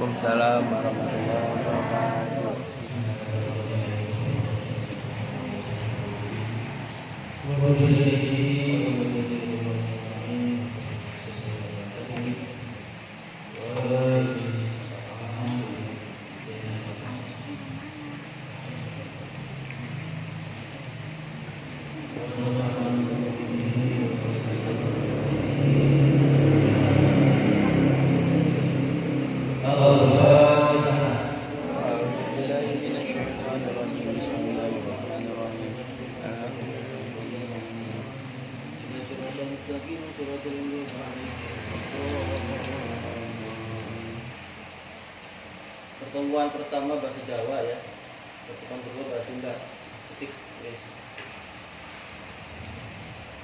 Waalaikumsalam warahmatullahi wabarakatuh. Pertemuan pertama bahasa Jawa ya, pertemuan kedua bahasa Sunda. Ketik, yes.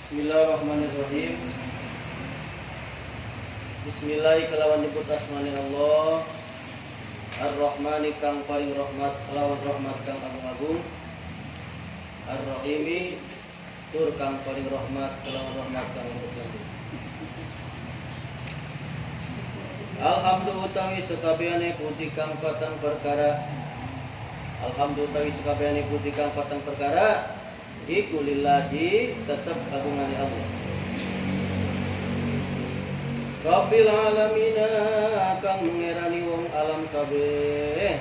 Bismillahirrahmanirrahim. Bismillah kelawan nyebut asmani Allah. Ar-Rahmani kang paling rahmat, kelawan rahmat kang agung-agung. Ar-Rahimi tur kang paling rahmat, kelawan rahmat kang agung-agung. Alhamdulillah utawi sakabehane puji kang patang perkara. Alhamdulillah utawi sakabehane puji kang patang perkara iku lillahi tetep kagungane Allah. Rabbil alamin kang mengerani wong alam kabeh.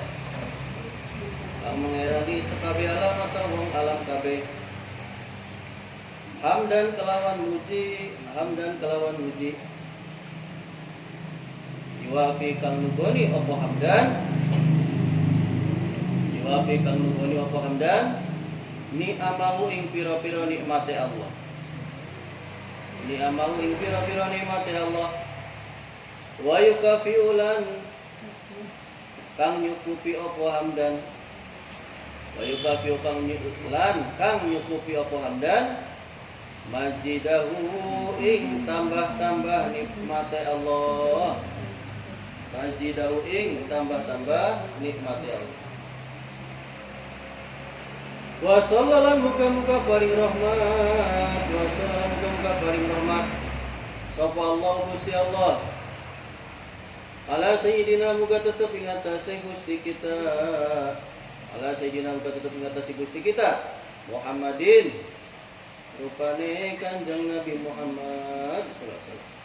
Kang mengerani sakabeh alam atau wong alam kabeh. Hamdan kelawan muji, hamdan kelawan muji. Yuwafi kang nugoni apa hamdan, yuwafi kang nugoni apa hamdan, ni amamu ing pira-pira nikmate Allah. Ni amamu ing pira-pira nikmate Allah. Wa yukafiulan kang nyukupi apa hamdan. Wa yukafiu kang nyukupi apa hamdan. Mazidahu ing tambah-tambah nikmate Allah. Mazidahu ing tambah-tambah nikmati Allah. Wa sallallahu muga-muga paring rahmat, wa sallallahu muga-muga paring rahmat. Sapa Allah Gusti Allah. Ala sayyidina muga tetep ing atase Gusti kita. Ala sayyidina muga tetep ing atase Gusti kita. Muhammadin rupane Kanjeng Nabi Muhammad sallallahu alaihi wasallam.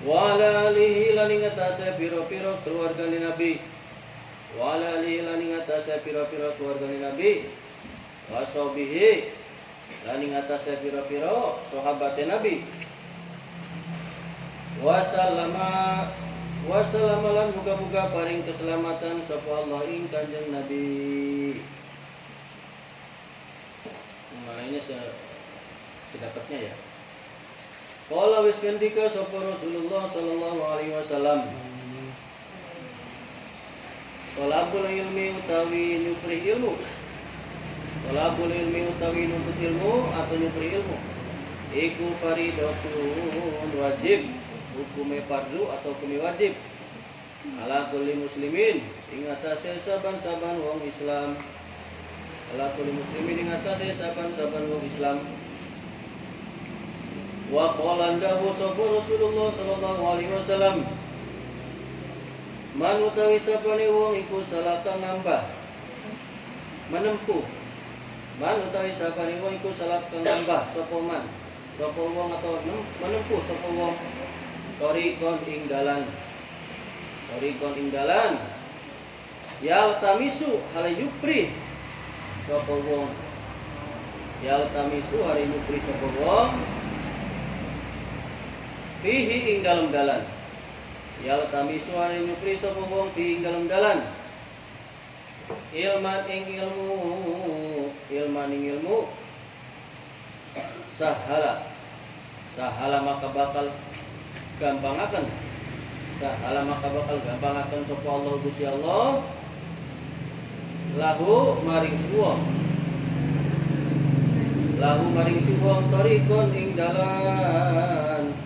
Wa ala alihi lan ing atase pira-pira keluargane Nabi. Wa ala alihi lan ing atase pira-pira keluargane Nabi. Wa sahbihi lan ing atase pira-pira sahabate Nabi. Wa sallama lan muga-muga paring keselamatan sapa Allah ing Kanjeng Nabi. Nah, ini sedapatnya ya. Qala wis ngendika sapa Rasulullah sallallahu alaihi wasallam. Talabul ilmi utawi nyupri ilmu. Talabul ilmi utawi nuntut ilmu atau nyupri ilmu. Iku faridatun wajib, hukume fardu atau hukume wajib. Ala kulli muslimin ing atase saban-saban wong Islam. Ala kulli muslimin ing atase saban-saban wong Islam. Wa qala andahu sapa Rasulullah sallallahu alaihi wasallam. Man utawi sapane wong iku salaka ngambah menempuh. Man utawi sapane wong iku salaka ngambah sapa man. Sapa wong atau menempuh sapa wong tariqon ing dalan. Tariqon ing dalan. Ya tamisu hale yupri sapa wong. Ya tamisu hale yupri sapa wong. Fihi ing dalam dalan. Ya tami suare nyupri sapa wong fihi ing dalam dalan. Ilman ing ilmu, ilman ing ilmu. Sahala maka bakal gampangaken. Sahala maka bakal gampangaken sapa Allah Gusti Allah. Lahu maring suwung. Lahu maring suwung tariqon ing dalan.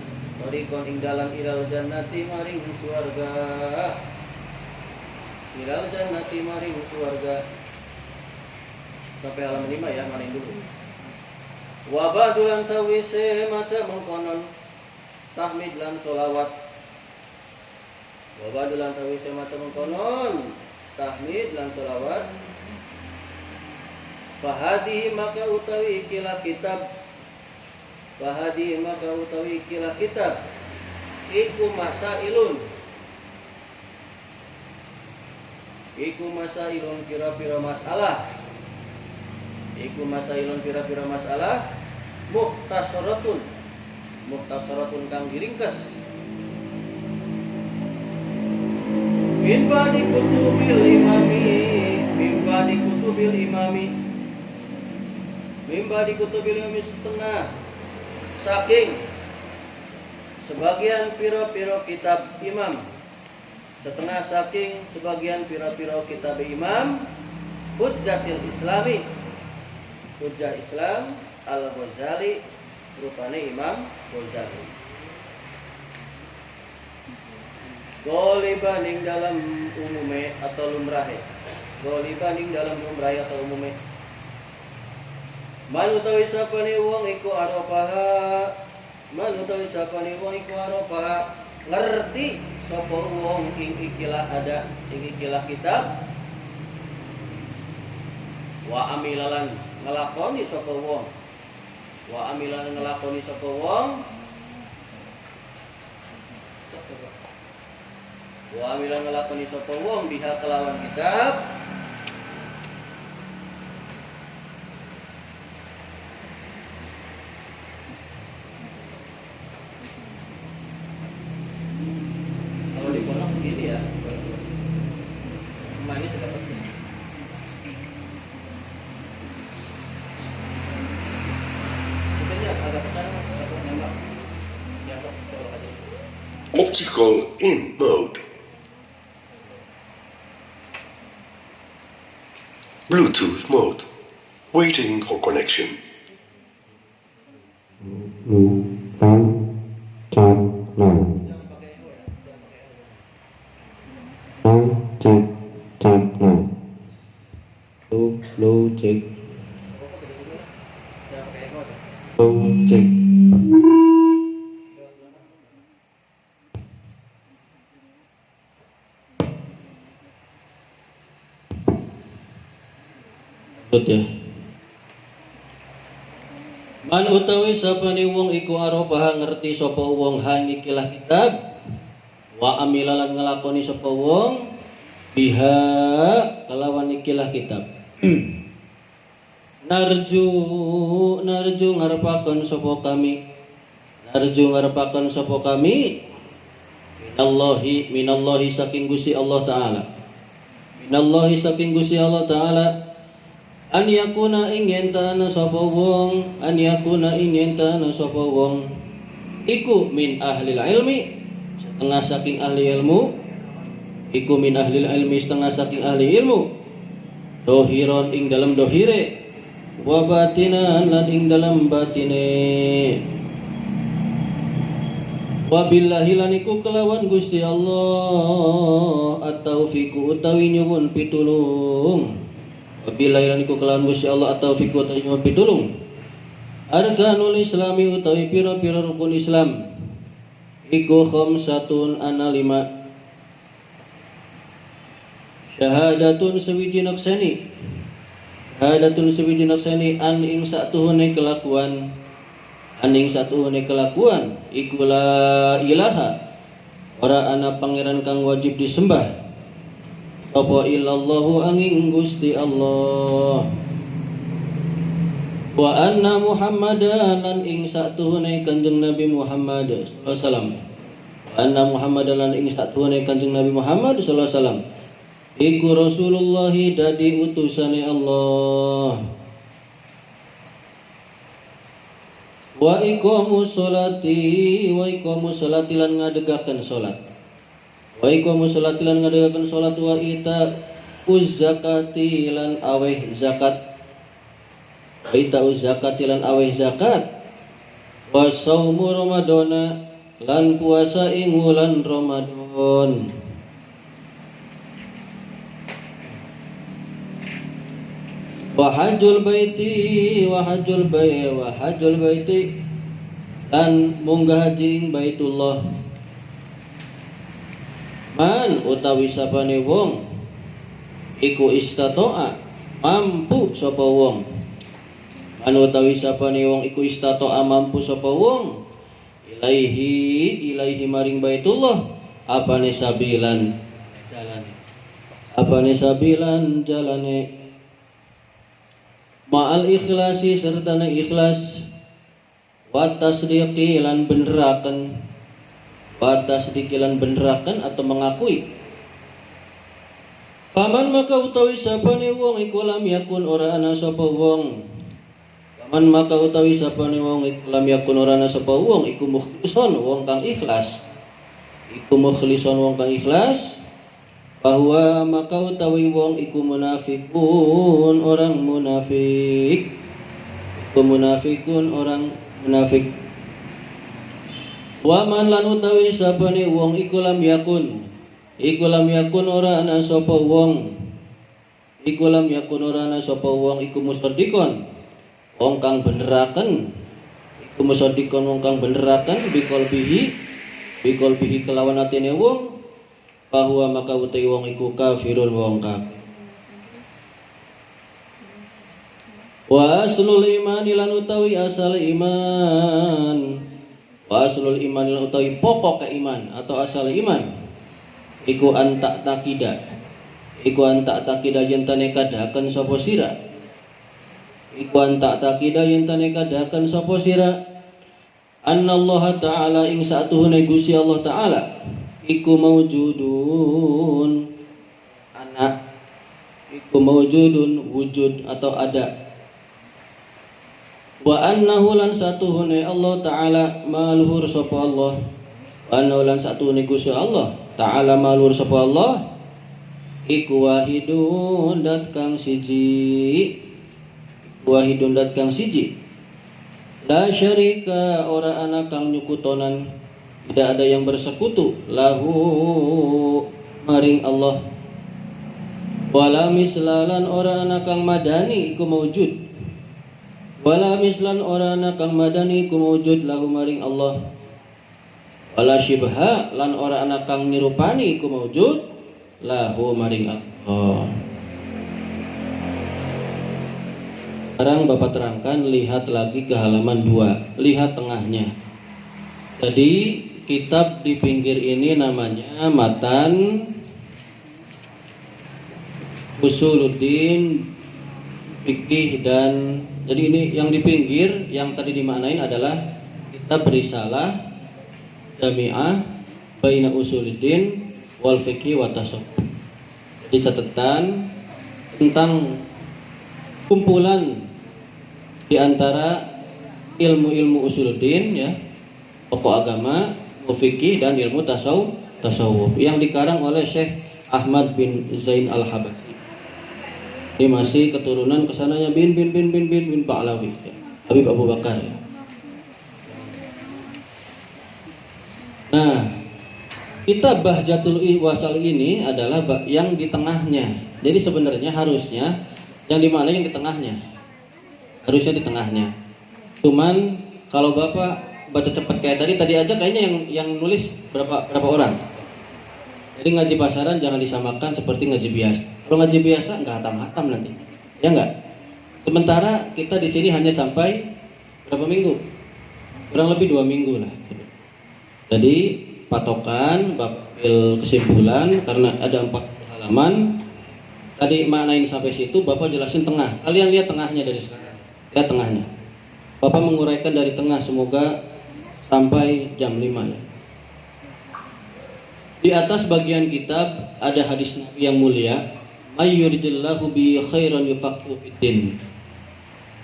Tariqon ing dalan ilal jannati maring swarga. Ilal jannati maring swarga. Sampai halaman 5 ya, mana dulu. Wa ba'dulan sawise maca mengkonon tahmid lan sholawat. Wa ba'du lan sawise maca mengkonon tahmid lan selawat. Fahadi maka utawi ikilah kitab. Fahadi maka utawi ikilah kitab. Iku masailun. Iku masailun pira-pira masalah. Iku masailun pira-pira masalah. Mukhtasaratun. Mukhtasaratun kang diringkes. Min ba'di kutubil imami. Min ba'di kutubil imami. Min ba'di kutubil imami setengah saking sebagian piro-piro kitab imam. Setengah saking sebagian piro-piro kitab imam. Hujjatil Islami. Hujjah Islam Al-Ghazali, rupane Imam Ghazali. Goliban ing dalam umume atau lumrahe. Goliban ing dalam lumrahe atau umume. Man utawi sapane wong iku aropaha. Man utawi sapane wong iku aropaha. Ngerti sapa wong ing ikilah ada, ing ikilah kitab. Wa amilalan ngelakoni sapa wong. Wa amilalan ngelakoni sapa wong. Wa amilan ngelakoni sapa wong biha kelawan kitab. Kalau di pondok begini ya. Manis dapatnya. Optical in mode. Bluetooth mode. Waiting for connection. Ya. Man utawi sapane wong iku arobaha ngerti sapa wong hang ikilah kitab. Wa amilalan ngelakoni sapa wong biha kelawan ikilah kitab. Narju ngarepaken sapa kami. Narju ngarepaken sapa kami minallahi saking Gusti Allah taala. Minallahi saking Gusti Allah taala. An yakuna ingin tana sapa wong, an yakuna ingin tana sapa wong iku min ahli ilmi, setengah saking ahli ilmu. Iku min ahli ilmi, setengah saking ahli ilmu. Dohiron ing dalam dohire, wa batinan lan ing dalam batine. Wa billahi lan iku kelawan Gusti Allah at-taufiqu utawi nyuwun pitulung. Wabillahi lan iku kelawan Gusti Allah at-taufiq wa ta'ala pitulung. Arkanul Islami utawi pira-pira rukun Islam iku khamsatun ana 5. Syahadatun sewiji naksani. Syahadatun sewiji naksani an ing satuhune kelakuan. An ing satuhune kelakuan iku la ilaha. Ora ana pangeran kang wajib disembah apa illallahu angin Gusti Allah. Wa anna Muhammadan lan ing satuhune Kanjeng Nabi Muhammad sallallahu alaihi wasallam. Wa anna Muhammadan lan ing satuhune Kanjeng Nabi Muhammad sallallahu alaihi wasallam iku Rasulullah dadi utusane Allah. Wa iqamus sholati lan ngadegaken salat. Wa iqamus sholati lan ngadegaken salat wa ita zakati lan aweh zakat. Wa ita zakati lan aweh zakat. Wa saumu ramadana lan puasa ing wulan Ramadan. Wa hajjul baiti lan munggah haji ing Baitullah. Man utawi sapane wong iku istato'a mampu sapa wong. Man utawi sapane wong iku istato'a mampu sapa wong ilaihi maring Baitullah apane sabilan jalane ma'al ikhlasi serta ikhlas wa tasdiqi lan beneraken atau mengakui. Paman maka utawi sapane wong iku lam yakun ora ana sapa wong. Paman maka utawi sapane wong iku lam yakun ora ana sapa wong iku mukhlison wong kang ikhlas. Bahwa maka utawi wong iku munafikun orang munafik. Wa man lan utawi sapane wong iku lam yakun ora ana sapa wong iku mustadikon wong kang beneraken biqalbihi kelawan atine wong bahwa maka utawi wong iku kafirun wong kafir. Wa aslul iman lan utawi asal iman. Wa aslul iman lan utawi pokok iman atau asal iman iku anta takida yen tane kadahaken sapa sira annallaha ta'ala ing satuhune Gusti Allah taala iku maujudun wujud atau ada. Wa annahu lan satuhune Allah taala maluhur sapa Allah. Wa annahu lan satuhune Gusti Allah taala maluhur sapa Allah iku wahidun dat kang siji. La syarika ora ana kang nyukutonan, tidak ada yang bersekutu lahu maring Allah. Wala mislalan ora ana kang madani iku maujud. Lahu maring Allah. Wala syibha lan ora ana kang nirupani iku maujud lahu maring Allah. Sekarang Bapak terangkan, lihat lagi ke halaman 2, lihat tengahnya. Jadi kitab di pinggir ini namanya Matan Usuluddin Fikih, dan jadi ini yang di pinggir yang tadi dimaknain adalah kitab risalah Jami'ah Baina Usuluddin wal Fikih wa Tasawuf. Jadi catatan tentang kumpulan di antara ilmu-ilmu usuluddin, ya, pokok agama, fikih dan ilmu tasawuf yang dikarang oleh Syekh Ahmad bin Zain Al-Habasyi. Ini masih keturunan kesananya bin Ba'lawi, ya, Habib Abu Bakar, ya. Nah, kitab Bahjatul Wasal ini adalah yang di tengahnya. Jadi sebenarnya harusnya yang dimana yang di tengahnya, harusnya di tengahnya. Cuman kalau Bapak baca cepat kayak tadi aja kayaknya yang nulis berapa orang. Jadi ngaji pasaran jangan disamakan seperti ngaji biasa. Kalau ngaji biasa nggak hatam nanti, ya nggak. Sementara kita di sini hanya sampai berapa minggu? Kurang lebih 2 minggu lah. Jadi patokan Bapak ambil kesimpulan karena ada 4 halaman. Tadi maknain sampai situ, Bapak jelasin tengah. Kalian lihat tengahnya dari sekarang. Lihat tengahnya. Bapak menguraikan dari tengah, semoga sampai jam 5, ya. Di atas bagian kitab ada hadis Nabi yang mulia, ayyuridillahu bi khairan yufaqihu fiddin.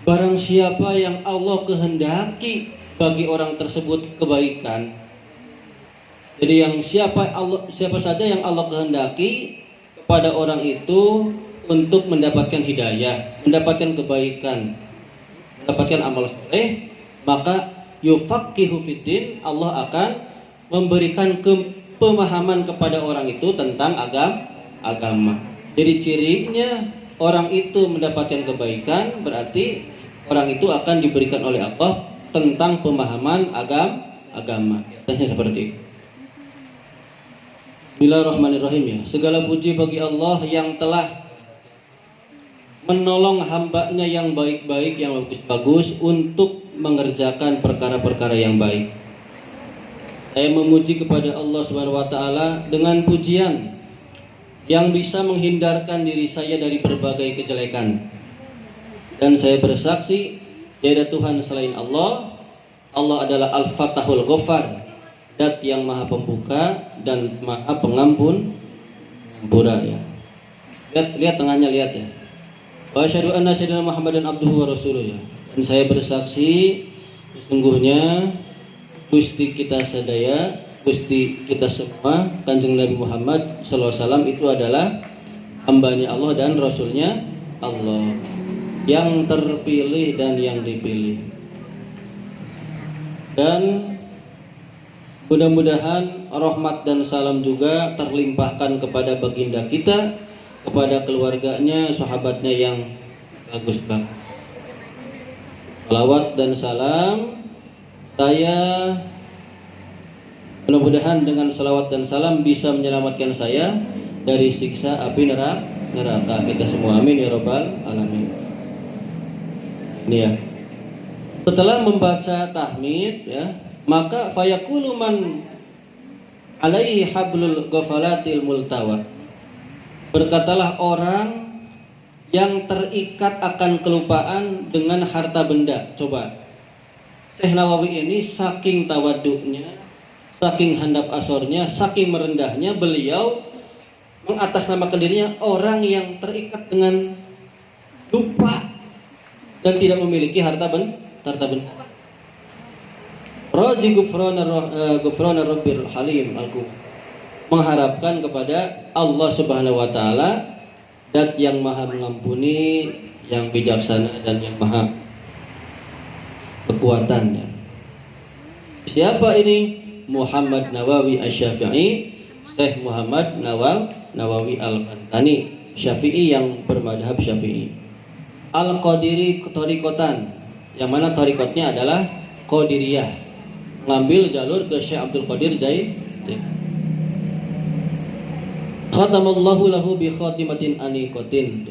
Barang siapa yang Allah kehendaki bagi orang tersebut kebaikan. Jadi siapa saja yang Allah kehendaki pada orang itu untuk mendapatkan hidayah, mendapatkan kebaikan, mendapatkan amal soleh, maka yufaqihu fiddin, Allah akan memberikan pemahaman kepada orang itu tentang agama. Jadi cirinya orang itu mendapatkan kebaikan, berarti orang itu akan diberikan oleh Allah tentang pemahaman agama. Contohnya seperti itu. Bismillahirrahmanirrahim ya. Segala puji bagi Allah yang telah menolong hambanya yang baik-baik, yang bagus-bagus untuk mengerjakan perkara-perkara yang baik. Saya memuji kepada Allah Subhanahu wa taala dengan pujian yang bisa menghindarkan diri saya dari berbagai kejelekan. Dan saya bersaksi tiada Tuhan selain Allah. Allah adalah Al-Fatahul Ghaffar, Dat yang Maha Pembuka dan Maha Pengampun, Pura ya. Lihat tengahnya, lihat ya. Wa asyhadu anna sayyidina Muhammadan abduhu wa rasuluh ya. Dan saya bersaksi sesungguhnya Gusti kita sadaya, Gusti kita semua, Kanjeng Nabi Muhammad sallallahu alaihi wasallam itu adalah hambanya Allah dan rasulnya Allah, yang terpilih dan yang dipilih. Dan mudah-mudahan rahmat dan salam juga terlimpahkan kepada baginda kita, kepada keluarganya, sahabatnya yang bagus banget. Salawat dan salam, saya mudah-mudahan dengan salawat dan salam bisa menyelamatkan saya dari siksa api neraka kita semua. Amin ya rabbal alamin. Ini ya. Setelah membaca tahmid ya, maka fayaqulu man alaihi hablul ghafalatil multawa. Berkatalah orang yang terikat akan kelupaan dengan harta benda. Coba, Syekh Nawawi ini saking tawaduknya, saking handap asornya, saking merendahnya, beliau mengatasnamakan dirinya orang yang terikat dengan lupa dan tidak memiliki harta benda. Raji gufrana rabbil halim al-quwwah, mengharapkan kepada Allah Subhanahu wa taala, Dat yang Maha mengampuni, yang bijaksana dan yang Maha kekuatan ya. Siapa ini? Muhammad Nawawi Asy-Syafi'i, Syekh Muhammad Nawawi Al-Bantani, Syafi'i yang bermadhab Syafi'i. Al-Qadiri Thariqatan, yang mana thariqatnya adalah Qadiriyah, mengambil jalur ke Syekh Abdul Qadir Jaili. Khatamallahu lahu bi khatimatin aniqatin.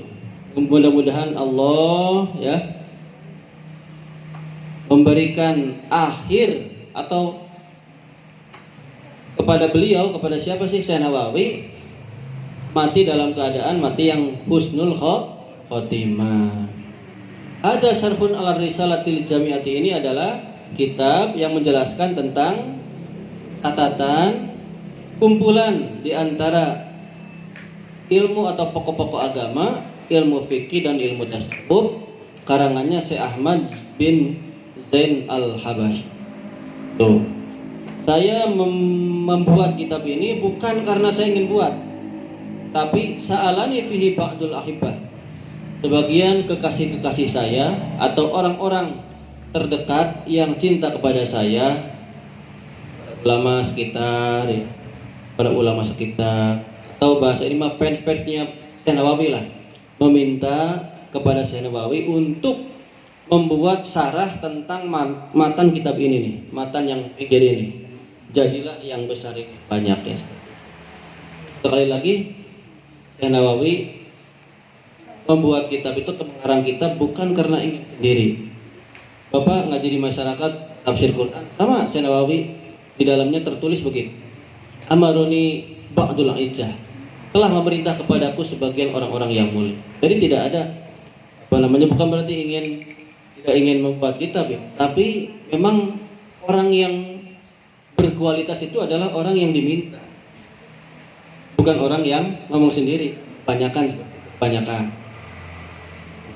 Mudah-mudahan Allah ya memberikan akhir atau kepada beliau, kepada siapa sih? Syekh Nawawi mati dalam keadaan mati yang husnul khotimah. Ada syarhun ala risalatil jami'ati, ini adalah kitab yang menjelaskan tentang catatan kumpulan di antara ilmu atau pokok-pokok agama, ilmu fikih dan ilmu tasawuf, karangannya Syekh Ahmad bin Zain Al-Habashi. Tuh. Saya membuat kitab ini bukan karena saya ingin buat, tapi sa'alani fihi ba'dul ahibbah. Sebagian kekasih-kekasih saya atau orang-orang terdekat yang cinta kepada saya, ulama sekitar ya, para ulama sekitar, atau bahasa ini mah fans-fansnya Syekh Nawawi lah, meminta kepada Syekh Nawawi untuk membuat syarah tentang matan kitab ini nih, matan yang pinggir ini. Jadilah yang besar ini banyak ya. Sekali lagi, Syekh Nawawi membuat kitab itu, mengarang kitab bukan karena ingin sendiri. Bapak ngaji di masyarakat tafsir Quran sama Syekh Nawawi, di dalamnya tertulis begitu. Amaroni ba'dul ijah, telah memerintah kepadaku sebagian orang-orang yang mulia. Jadi tidak ada bukan berarti tidak ingin membuat kitab ya, tapi memang orang yang berkualitas itu adalah orang yang diminta, bukan orang yang ngomong sendiri. Banyakan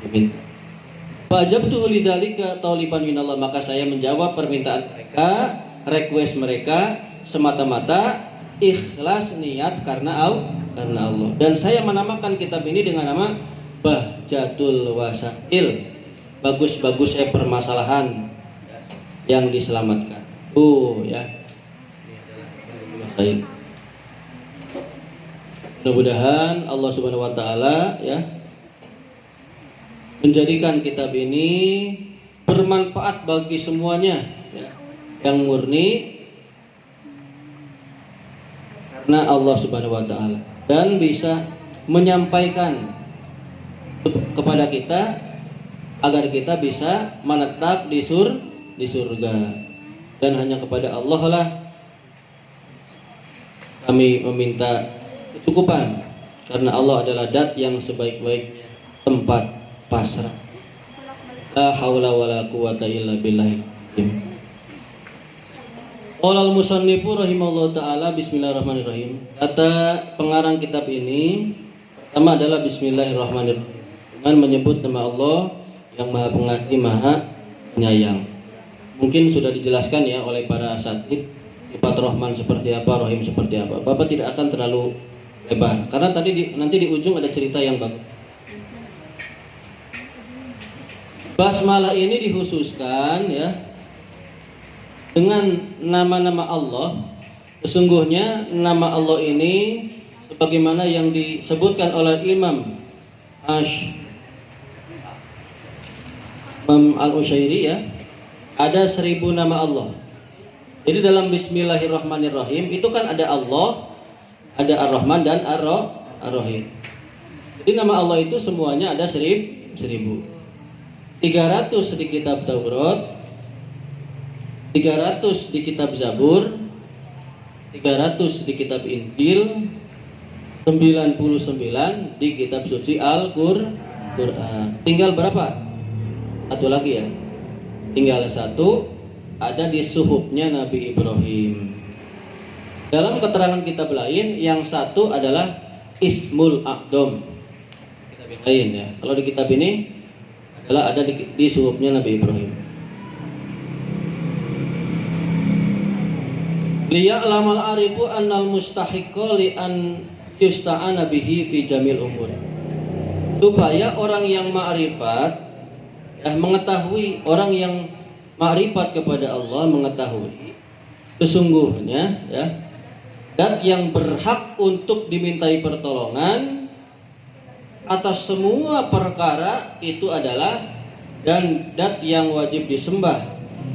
diminta. Fajabtu lidzalika tauliban minallah, maka saya menjawab permintaan mereka, request mereka semata-mata ikhlas niat karena Allah. Dan saya menamakan kitab ini dengan nama Bahjatul Wasail, bagus-bagusnya permasalahan yang diselamatkan. Ya. Mudah-mudahan Allah Subhanahu wa taala ya menjadikan kitab ini bermanfaat bagi semuanya ya, yang murni karena Allah Subhanahu wa taala dan bisa menyampaikan kepada kita agar kita bisa menetap di surga. Dan hanya kepada Allah lah kami meminta kecukupan, karena Allah adalah zat yang sebaik-baiknya tempat pasrah. La haula wala quwata illa billah. Qala al-musannifu rahimahullahu taala, bismillahirrahmanirrahim. Kata pengarang kitab ini pertama adalah bismillahirrahmanirrahim, dengan menyebut nama Allah yang Maha Pengasih, Maha Penyayang. Mungkin sudah dijelaskan ya oleh para asatid sifat Rahman seperti apa, Rahim seperti apa. Bapak tidak akan terlalu lebar karena tadi nanti di ujung ada cerita yang bagus. Basmalah ini dikhususkan ya dengan nama-nama Allah. Sesungguhnya nama Allah ini sebagaimana yang disebutkan oleh Imam Al-Utsyairi ya, ada 1000 nama Allah. Jadi dalam bismillahirrahmanirrahim itu kan ada Allah, ada Ar-Rahman dan Ar-Rahim. Jadi nama Allah itu semuanya ada 1000. 300 di kitab Taurat, 300 di kitab Zabur, 300 di kitab Injil, 99 di kitab suci Al-Qur'an. Tinggal berapa? Satu lagi ya. Tinggal satu, ada di suhufnya Nabi Ibrahim. Dalam keterangan kitab lain, yang satu adalah Ismul A'dham. Kitab yang lain ya. Kalau di kitab ini adalah ada di suhufnya Nabi Ibrahim. Liya'lamal arifu annal mustahiqqa li an yusta'ana bihi fi jamil umur. Supaya orang yang ma'rifat mengetahui, orang yang ma'rifat kepada Allah mengetahui sesungguhnya ya, dan yang berhak untuk dimintai pertolongan atas semua perkara itu adalah, dan dat yang wajib disembah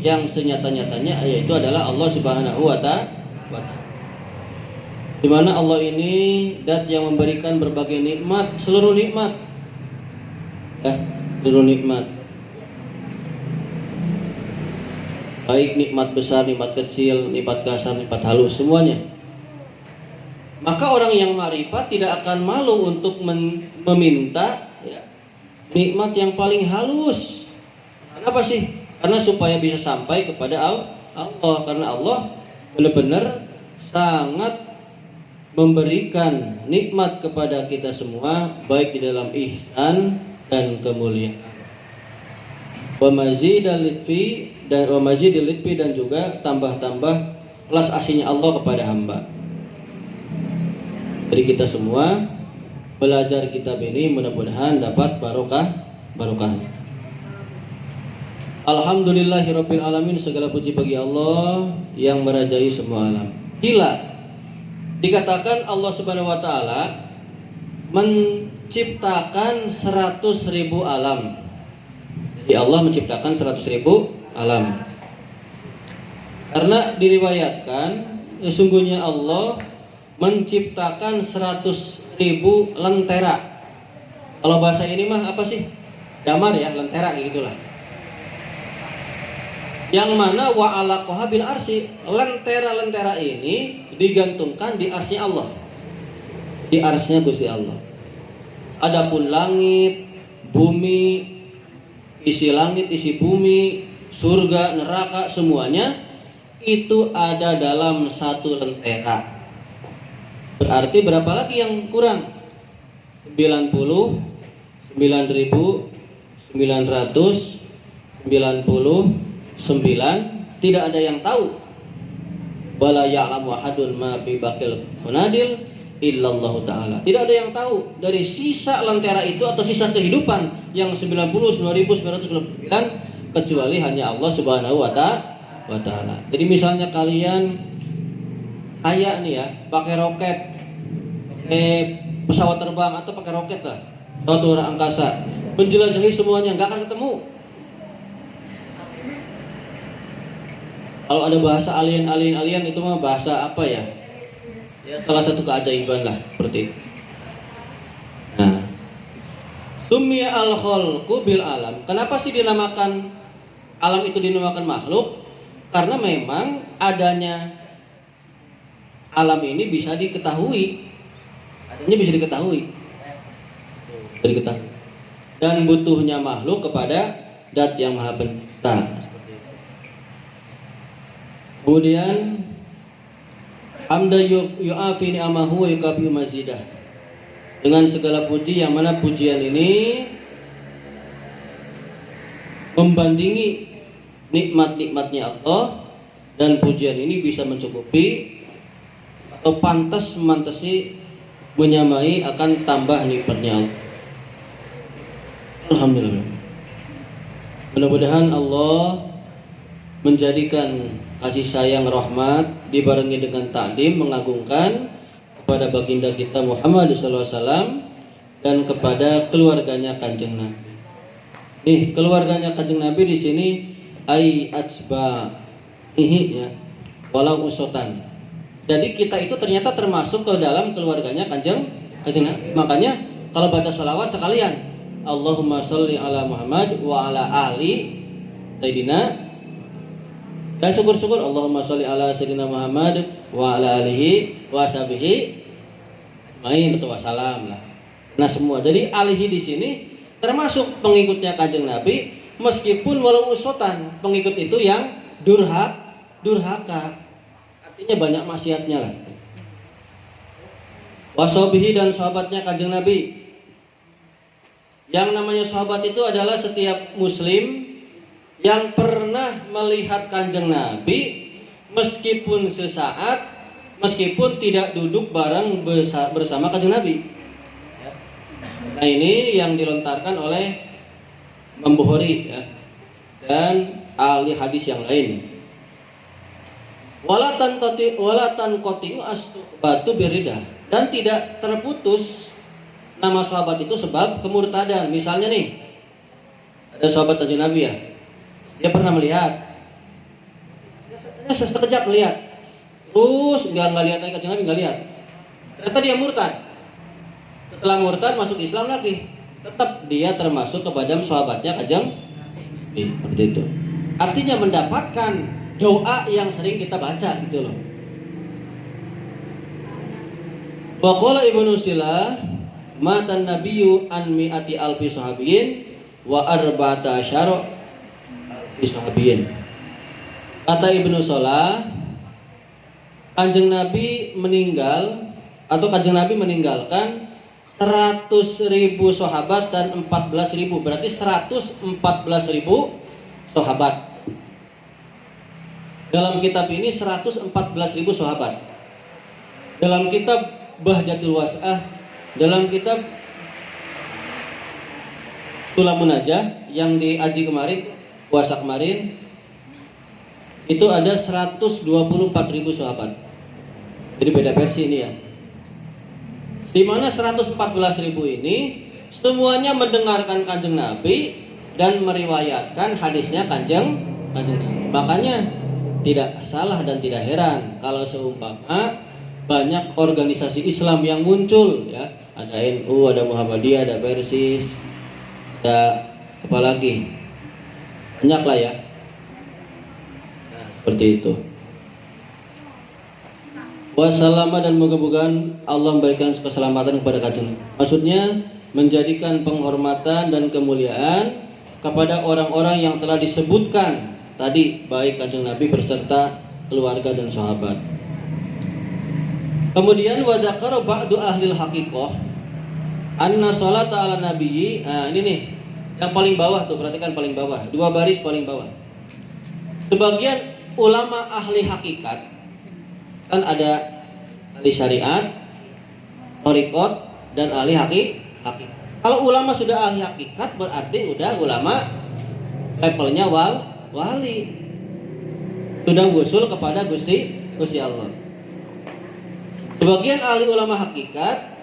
yang senyata-nyatanya yaitu adalah Allah Subhanahu wa ta'ala. Di mana Allah ini dat yang memberikan berbagai nikmat, seluruh nikmat. Seluruh nikmat. Baik nikmat besar, nikmat kecil, nikmat kasar, nikmat halus, semuanya. Maka orang yang ma'rifat tidak akan malu untuk meminta ya, nikmat yang paling halus. Kenapa sih? Karena supaya bisa sampai kepada Allah. Karena Allah benar-benar sangat memberikan nikmat kepada kita semua, baik di dalam ihsan dan kemuliaan. Wa mazidil litfi dan juga tambah-tambah belas asihnya Allah kepada hamba. Jadi kita semua belajar kitab ini mudah-mudahan dapat barokahnya. Alhamdulillahirabbil alamin, segala puji bagi Allah yang merajai semua alam. Gila dikatakan Allah Subhanahu wa taala menciptakan 100.000 alam. Jadi Allah menciptakan 100.000 alam. Karena diriwayatkan sesungguhnya Allah menciptakan 100.000 lentera. Kalau bahasa ini mah apa sih? Damar ya, lentera kayak gitulah. Yang mana wa alaqaha bil arsy, lentera-lentera ini digantungkan di arsy Allah. Di arsy-nya Gusti Allah. Adapun langit, bumi, isi langit, isi bumi, surga, neraka, semuanya itu ada dalam satu lentera. Berarti berapa lagi yang kurang? 99.999, tidak ada yang tahu. Wala ya'lamu ahadun ma fi baqil munadil illallah ta'ala. Tidak ada yang tahu dari sisa lentera itu atau sisa kehidupan yang 99.999 kecuali hanya Allah Subhanahu wa ta'ala. Jadi misalnya kalian kayak nih ya, pakai roket, pesawat terbang atau pakai roket lah, pesawat luar angkasa, menjelajahi semuanya, nggak akan ketemu. Kalau ada bahasa alien itu mah bahasa apa ya? Ya, salah satu keajaiban lah seperti itu. Nah, summiya al-khalqu bil alam. Kenapa sih dinamakan alam itu dinamakan makhluk? Karena memang adanya alam ini bisa diketahui. Adanya bisa diketahui. Dan butuhnya makhluk kepada Dat yang Maha Pencipta. Kemudian hamda yu'afi ni'amahu wa yukafi mazidah. Dengan segala puji yang mana pujian ini membandingi nikmat-nikmatnya Allah, dan pujian ini bisa mencukupi atau pantas memantasi menyamai akan tambah nikmatnya Allah. Alhamdulillah. Mudah-mudahan Allah menjadikan kasih sayang rahmat dibarengi dengan takdim mengagungkan kepada baginda kita Muhammad SAW dan kepada keluarganya Kanjeng Nabi. Nih, keluarganya Kanjeng Nabi di sini ai atsba'ihi ya, walau usotan. Jadi kita itu ternyata termasuk ke dalam keluarganya Kanjeng Nabi. Makanya kalau baca sholawat sekalian Allahumma sholli ala Muhammad wa ala ali Sayyidina, dan syukur-syukur Allahumma sholli ala Sayyidina Muhammad wa ala alihi wa sahbihi main atau wassalam lah. Nah semua. Jadi alihi di sini termasuk pengikutnya Kanjeng Nabi, meskipun walau usotan, pengikut itu yang durhaka. Artinya banyak maksiatnya lah. Wasobihi dan sahabatnya Kanjeng Nabi. Yang namanya sahabat itu adalah setiap muslim yang pernah melihat Kanjeng Nabi meskipun sesaat, meskipun tidak duduk bareng bersama Kanjeng Nabi. Nah ini yang dilontarkan oleh Imam Bukhari ya, dan ahli hadis yang lain. Walatan kotiu batu berida, dan tidak terputus nama sahabat itu sebab kemurtadan. Misalnya nih, ada sahabat Kanjeng Nabi ya, dia pernah melihat, sekejap melihat, terus nggak lihat lagi Kanjeng Nabi, nggak lihat. Ternyata dia murtad. Setelah murtad masuk Islam lagi, tetap dia termasuk kepada sahabatnya Kanjeng Nabi. Seperti itu. Artinya mendapatkan doa yang sering kita baca gitu loh. Wa qala Ibnu Silah matan nabiyyu an mi'ati alfi sahabiyin wa arba'ata asyara alfi sahabiyin. Kata Ibnu Salah, Kanjeng Nabi meninggal atau Kanjeng Nabi meninggalkan 100.000 sahabat dan 14.000, berarti 114.000 sahabat. Dalam kitab ini 114.000 sahabat. Dalam kitab Bahjatul Was'ah, dalam kitab Sulamun Najah yang di Aji kemarin, puasa kemarin, itu ada 124.000 sahabat. Jadi beda versi ini ya. Di mana 114.000 ini semuanya mendengarkan Kanjeng Nabi dan meriwayatkan hadisnya Kanjeng Nabi. Makanya tidak salah dan tidak heran kalau seumpama banyak organisasi Islam yang muncul ya, ada NU, ada Muhammadiyah, ada Persis, ada apa lagi, banyak lah ya. Nah, seperti itu. Wassalama, dan moga-mogaan Allah memberikan keselamatan kepada Kanjeng. Maksudnya menjadikan penghormatan dan kemuliaan kepada orang-orang yang telah disebutkan tadi, baik Kanjeng Nabi berserta keluarga dan sahabat. Kemudian wa dzakara ba'du ahlil haqiqah anna sholata ala nabiyyi. Nah, ini nih yang paling bawah tuh, perhatikan paling bawah, 2 baris paling bawah. Sebagian ulama ahli hakikat, kan ada ahli syariat, thariqat, dan ahli hakikat. Kalau ulama sudah ahli hakikat berarti udah ulama levelnya wali, sudah usul kepada Gusti Allah. Sebagian ahli ulama hakikat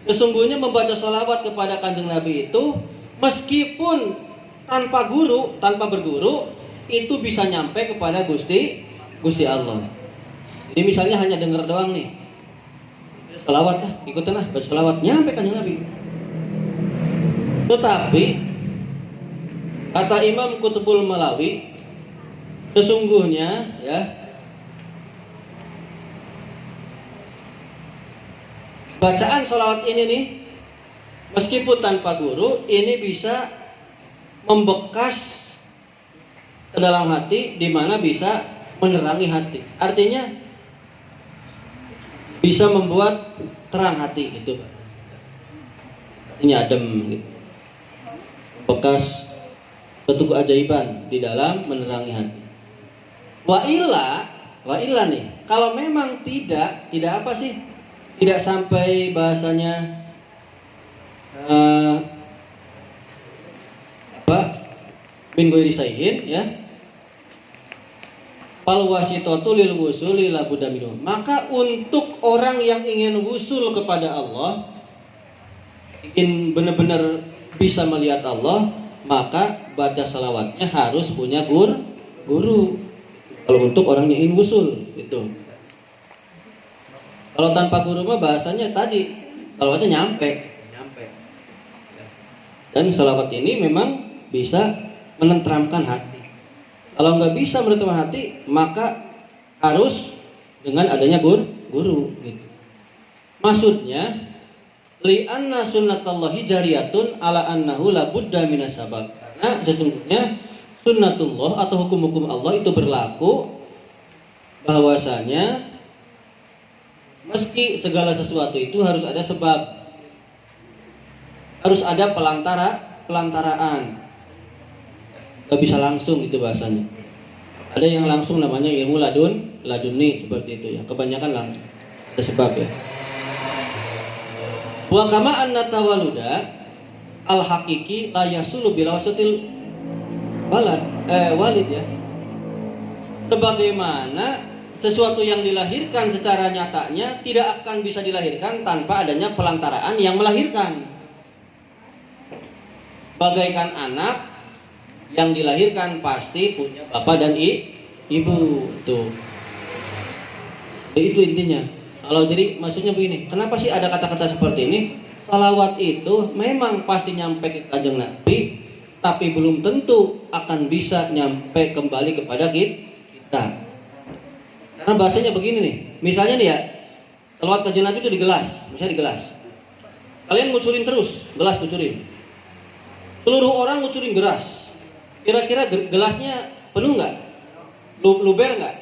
sesungguhnya membaca sholawat kepada Kanjeng Nabi itu meskipun tanpa guru, tanpa berguru, itu bisa nyampe kepada Gusti Allah. Jadi misalnya hanya dengar doang nih, Selawat lah, ikutan lah, baca selawat, nyampe kanjeng Nabi. Tetapi kata Imam Qutbul Malawi, sesungguhnya ya, bacaan selawat ini nih, meskipun tanpa guru, ini bisa membekas ke dalam hati, di mana bisa menerangi hati. Artinya bisa membuat terang hati gitu. Ini adem gitu. Bekas suatu keajaiban di dalam menerangi hati. Wa illa nih, kalau memang tidak apa sih? Tidak sampai bahasanya min ghairi sayyin ya. Fal wasitatu lil wusuli la budda minhu. Maka untuk orang yang ingin wusul kepada Allah, ingin benar-benar bisa melihat Allah, maka baca salawatnya harus punya guru. Kalau untuk orang yang ingin wusul itu. Kalau tanpa guru mah bahasanya tadi salawatnya nyampe. Dan salawat ini memang bisa menenteramkan hati. Kalau nggak bisa menenteramkan hati, maka harus dengan adanya guru gitu. Maksudnya li'anna sunnatallahi jariyatun ala annahu la budda minas sabab. Karena sesungguhnya sunnatullah atau hukum-hukum Allah itu berlaku bahwasanya meski segala sesuatu itu harus ada sebab, harus ada pelantaraan. Gak bisa langsung itu bahasanya. Ada yang langsung namanya ilmu laduni seperti itu ya. Kebanyakan langsung. Ada sebab ya. Wa kama anna tawaluda al haqiqi la yasulu bila wasatil walid ya. Sebagaimana sesuatu yang dilahirkan secara nyatanya tidak akan bisa dilahirkan tanpa adanya pelantaraan yang melahirkan. Bagaikan anak yang dilahirkan pasti punya bapak dan ibu tuh. Itu intinya. Kalau jadi maksudnya begini, kenapa sih ada kata-kata seperti ini? Salawat itu memang pasti nyampe ke kanjeng Nabi, tapi belum tentu akan bisa nyampe kembali kepada kita. Karena bahasanya begini nih, misalnya nih ya, salawat kanjeng Nabi itu di gelas, misalnya di gelas. Kalian ngucurin terus, gelas ngucurin. Seluruh orang ngucurin gelas. Kira-kira gelasnya penuh nggak? Luber nggak?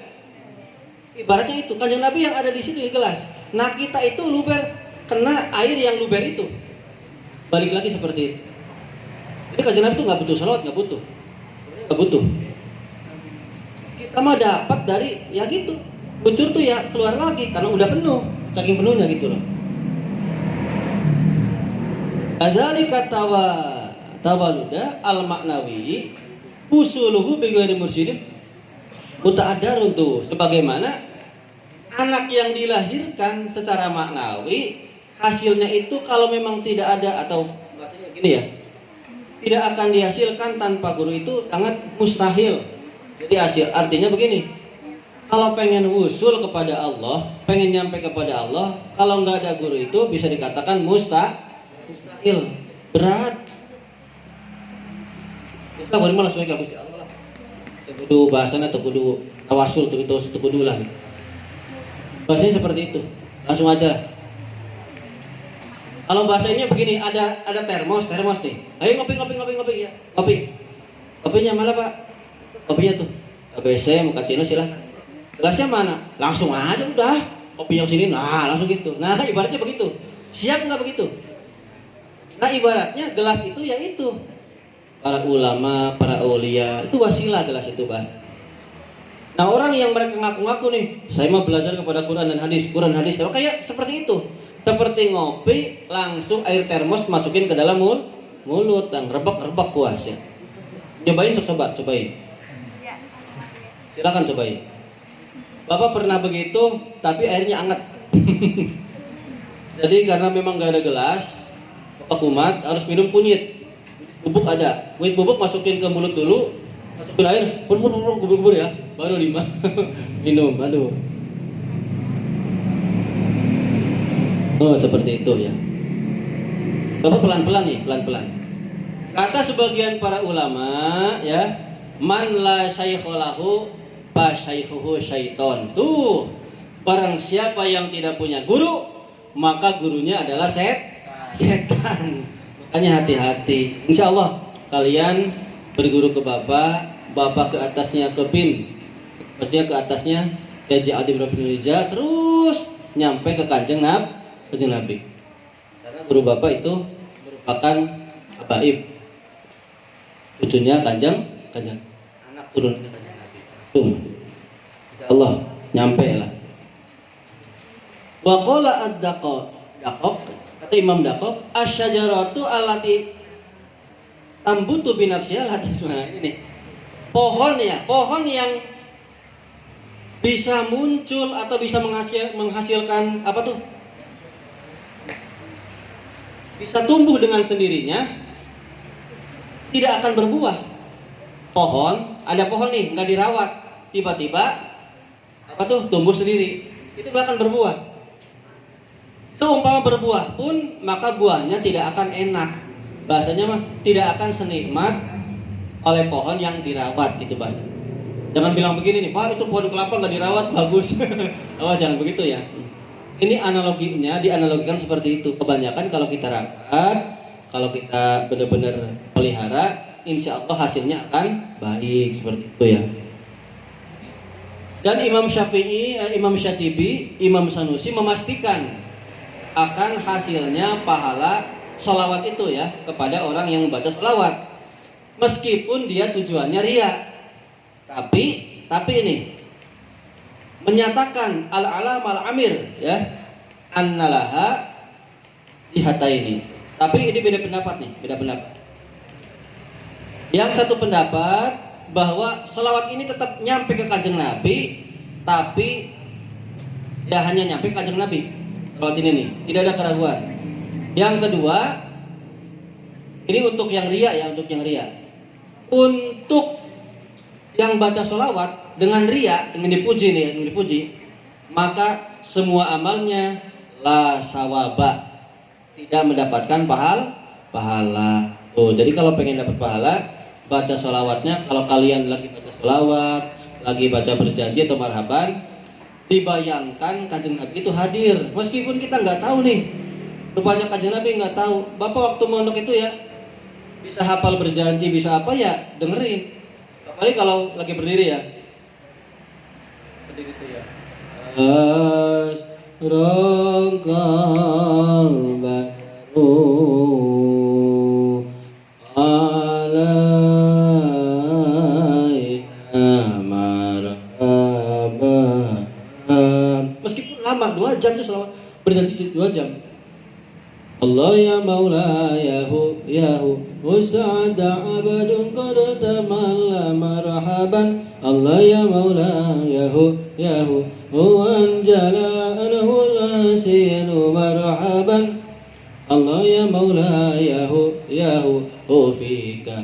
Ibaratnya itu kanjeng Nabi yang ada di situ di gelas. Nah kita itu luber, kena air yang luber itu. Balik lagi seperti itu. Jadi kanjeng Nabi itu nggak butuh salawat, nggak butuh. Kita mah dapat dari ya gitu. Kucur tuh ya keluar lagi karena udah penuh, saking penuhnya gitu loh. Kadzalika tawaluda al maknawi usuluhu bi ghairi mursyidin muta'addarun tuh, sebagaimana anak yang dilahirkan secara maknawi hasilnya itu kalau memang tidak ada, atau bahasanya gini ya, tidak akan dihasilkan tanpa guru, itu sangat mustahil. Jadi artinya begini, kalau pengen wusul kepada Allah, pengen nyampe kepada Allah, kalau nggak ada guru itu bisa dikatakan mustahil, berat. Kita boleh malas mereka Gusti Allah lah. Kudu bahasanya atau kudu tawasul itu kudu lah. Bahasanya seperti itu. Langsung aja. Kalau bahasanya begini, ada termos nih. Ayo ngopi ya. Kopinya mana Pak? Kopinya tuh. ABC mau kacino silahkan. Gelasnya mana? Langsung aja udah. Kopinya sini, nah langsung gitu. Nah ibaratnya begitu. Siap nggak begitu? Nah ibaratnya gelas itu ya itu. Para ulama, para aulia, itu wasilah gelas itu bahas. Nah orang yang mereka ngaku-ngaku nih, saya mau belajar kepada Quran dan hadis, kayak seperti itu. Seperti ngopi, langsung air termos masukin ke dalam mulut dan rebak puas ya. Cobain, cobain. Silakan cobain. Bapak pernah begitu, tapi airnya anget. Jadi karena memang gak ada gelas, Bapak kumat harus minum kunyit. Bubuk ada, kunyit bubuk masukin ke mulut dulu, masukin air, kubur ya, baru minum. Aduh. Oh, seperti itu ya. Coba pelan-pelan nih, pelan-pelan. Kata sebagian para ulama ya, man la syaikholahu fa syaikhuhu syaiton. Tuh, barang siapa yang tidak punya guru, maka gurunya adalah setan. Makanya hati-hati. Insya Allah kalian berguru ke bapak, bapak ke atasnya ke bin, maksudnya ke atasnya Haji Adim Rabbul Izzah, terus nyampe ke kanjeng Nabi. Karena guru bapak itu merupakan habaib, cucunya kanjeng anak turunnya kanjeng Nabi. Tuh, insya Allah nyampe lah. Wa qala ad-Daqaq, kata Imam Daqaq, asyajaratu allati tambutu binafsiha la tasma. Ini pohon ya, pohon yang bisa muncul atau bisa menghasilkan apa tuh? Bisa tumbuh dengan sendirinya, tidak akan berbuah. Pohon, ada pohon nih nggak dirawat, tiba-tiba apa tuh tumbuh sendiri, itu nggak akan berbuah. Seumpama berbuah pun, maka buahnya tidak akan enak. Bahasanya mah tidak akan senikmat oleh pohon yang dirawat, gitu bahasa. Jangan bilang begini nih, Pak, itu pohon kelapa nggak dirawat bagus. Oh, jangan begitu ya. Ini analoginya dianalogikan seperti itu. Kebanyakan kalau kita rawat, kalau kita benar-benar pelihara, insya Allah hasilnya akan baik seperti itu ya. Dan Imam Syafi'i, Imam Syatibi, Imam Sanusi memastikan akan hasilnya pahala sholawat itu ya kepada orang yang membaca sholawat, meskipun dia tujuannya riya. Tapi ini menyatakan al-alam al-amir ya, annalaha jihataini. Tapi ini beda pendapat nih, beda pendapat. Yang satu pendapat bahwa sholawat ini tetap nyampe ke kanjeng Nabi, tapi ya hanya nyampe ke kanjeng Nabi. Sholawat ini nih, tidak ada keraguan. Yang kedua, ini untuk yang riya ya, untuk yang riya. Untuk yang baca sholawat dengan riya, ingin dipuji nih, ingin dipuji, maka semua amalnya la sawaba, tidak mendapatkan pahala. Oh, jadi kalau pengen dapat pahala, baca sholawatnya. Kalau kalian lagi baca sholawat, lagi baca berjanji atau marhaban, dibayangkan kanjeng Nabi itu hadir, meskipun kita nggak tahu nih, rupanya kanjeng Nabi nggak tahu. Bapak waktu mondok itu ya bisa hafal berjanji, bisa apa ya, dengerin. Apalagi kalau lagi berdiri ya, berdiri itu ya. Asraqal badru alaina marhaban. Meskipun lama 2 jam itu selama berjanji 2 jam. Allah ya maula yahu usada abadun qad tamalla marhaban. Allah ya maula yahu anjala anhu al-hasinu marhaban. Allah ya maula yahu fika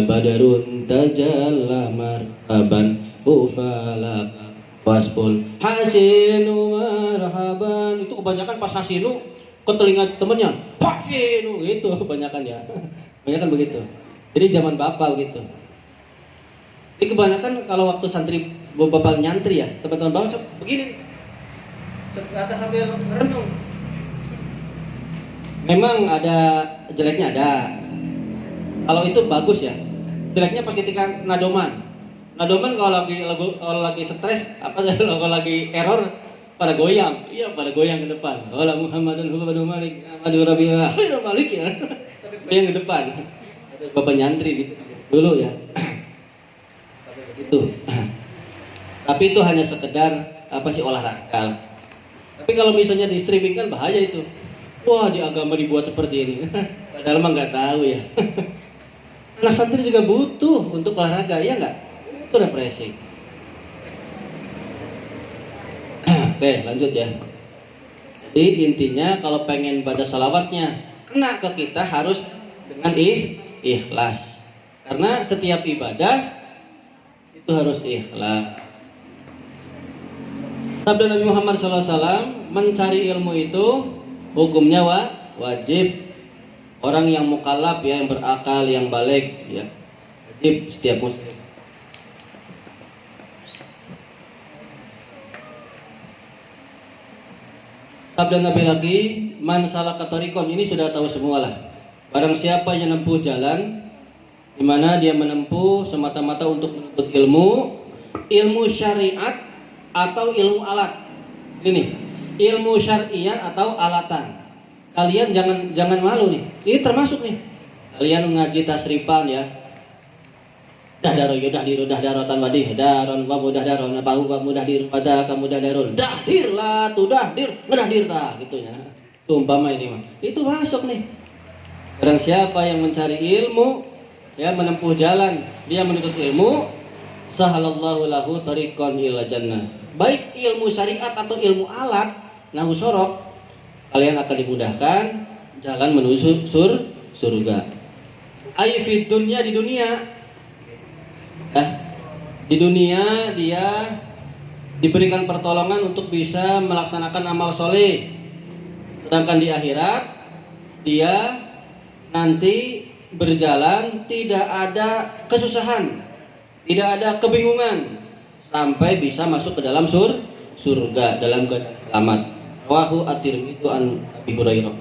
badrun tajalla marhaban ufalaka wasful hasinu marhaban. Itu kebanyakan pas hasinu ke telinga temennya, hasinu, itu kebanyakan ya. Kebanyakan begitu. Jadi zaman bapak begitu. Jadi kebanyakan kalau waktu santri bapak nyantri ya, teman-teman bapak begini ke atas sambil renung. Memang ada jeleknya, ada. Kalau itu bagus ya. Jeleknya pas ketika nadoman kalau lagi stres, apa kalau lagi error, pada goyang, iya pada goyang ke depan. Qala Muhammadun huwa Malik, Ahmadu Rabiullah, khairul Malik ya. Tapi goyang ke depan. Terus bapak nyantri gitu dulu ya. Sampai begitu. Tapi itu hanya sekedar apa sih, olahraga. Tapi kalau misalnya di streaming kan bahaya itu. Wah, di agama dibuat seperti ini. Padahal mah nggak tahu ya. Anak santri juga butuh untuk olahraga, ya nggak? Itu refreshing. Oke, lanjut ya. Jadi intinya kalau pengen baca salawatnya kena ke kita harus dengan ikhlas. Karena setiap ibadah itu harus ikhlas. Sabda Nabi Muhammad SAW, mencari ilmu itu hukumnya wajib. Orang yang mukallaf ya, yang berakal, yang balik ya, wajib setiap muslim. Sabda Nabi lagi, man salaka tariqan, ini sudah tahu semua lah. Barang siapa yang menempuh jalan di mana dia menempuh semata-mata untuk menuntut ilmu syariat atau ilmu alat. Ini ilmu syariat atau alatan. Kalian jangan malu nih. Ini termasuk nih. Kalian ngaji tasrifan ya. Dahdaro yudahdiru dahdarotan wadih daron wa mudahdaron bahu wa mudahdir pada kamu dahdarun. Dahdir lah tu dahdir ngedahdir ta gitu ya. Umpama ini mah. Itu masuk nih. Barang siapa yang mencari ilmu ya, menempuh jalan, dia menuntut ilmu, sahalallahu lahu tariqan ila jannah. Baik ilmu syariat atau ilmu alat, nahu sorok, kalian akan dimudahkan jalan menuju surga. Aifid dunya, di dunia. Di dunia dia diberikan pertolongan untuk bisa melaksanakan amal soleh. Sedangkan di akhirat dia nanti berjalan tidak ada kesusahan, tidak ada kebingungan sampai bisa masuk ke dalam surga dalam keadaan selamat. Rawahu at-Tirmidzi an Abi Hurairah.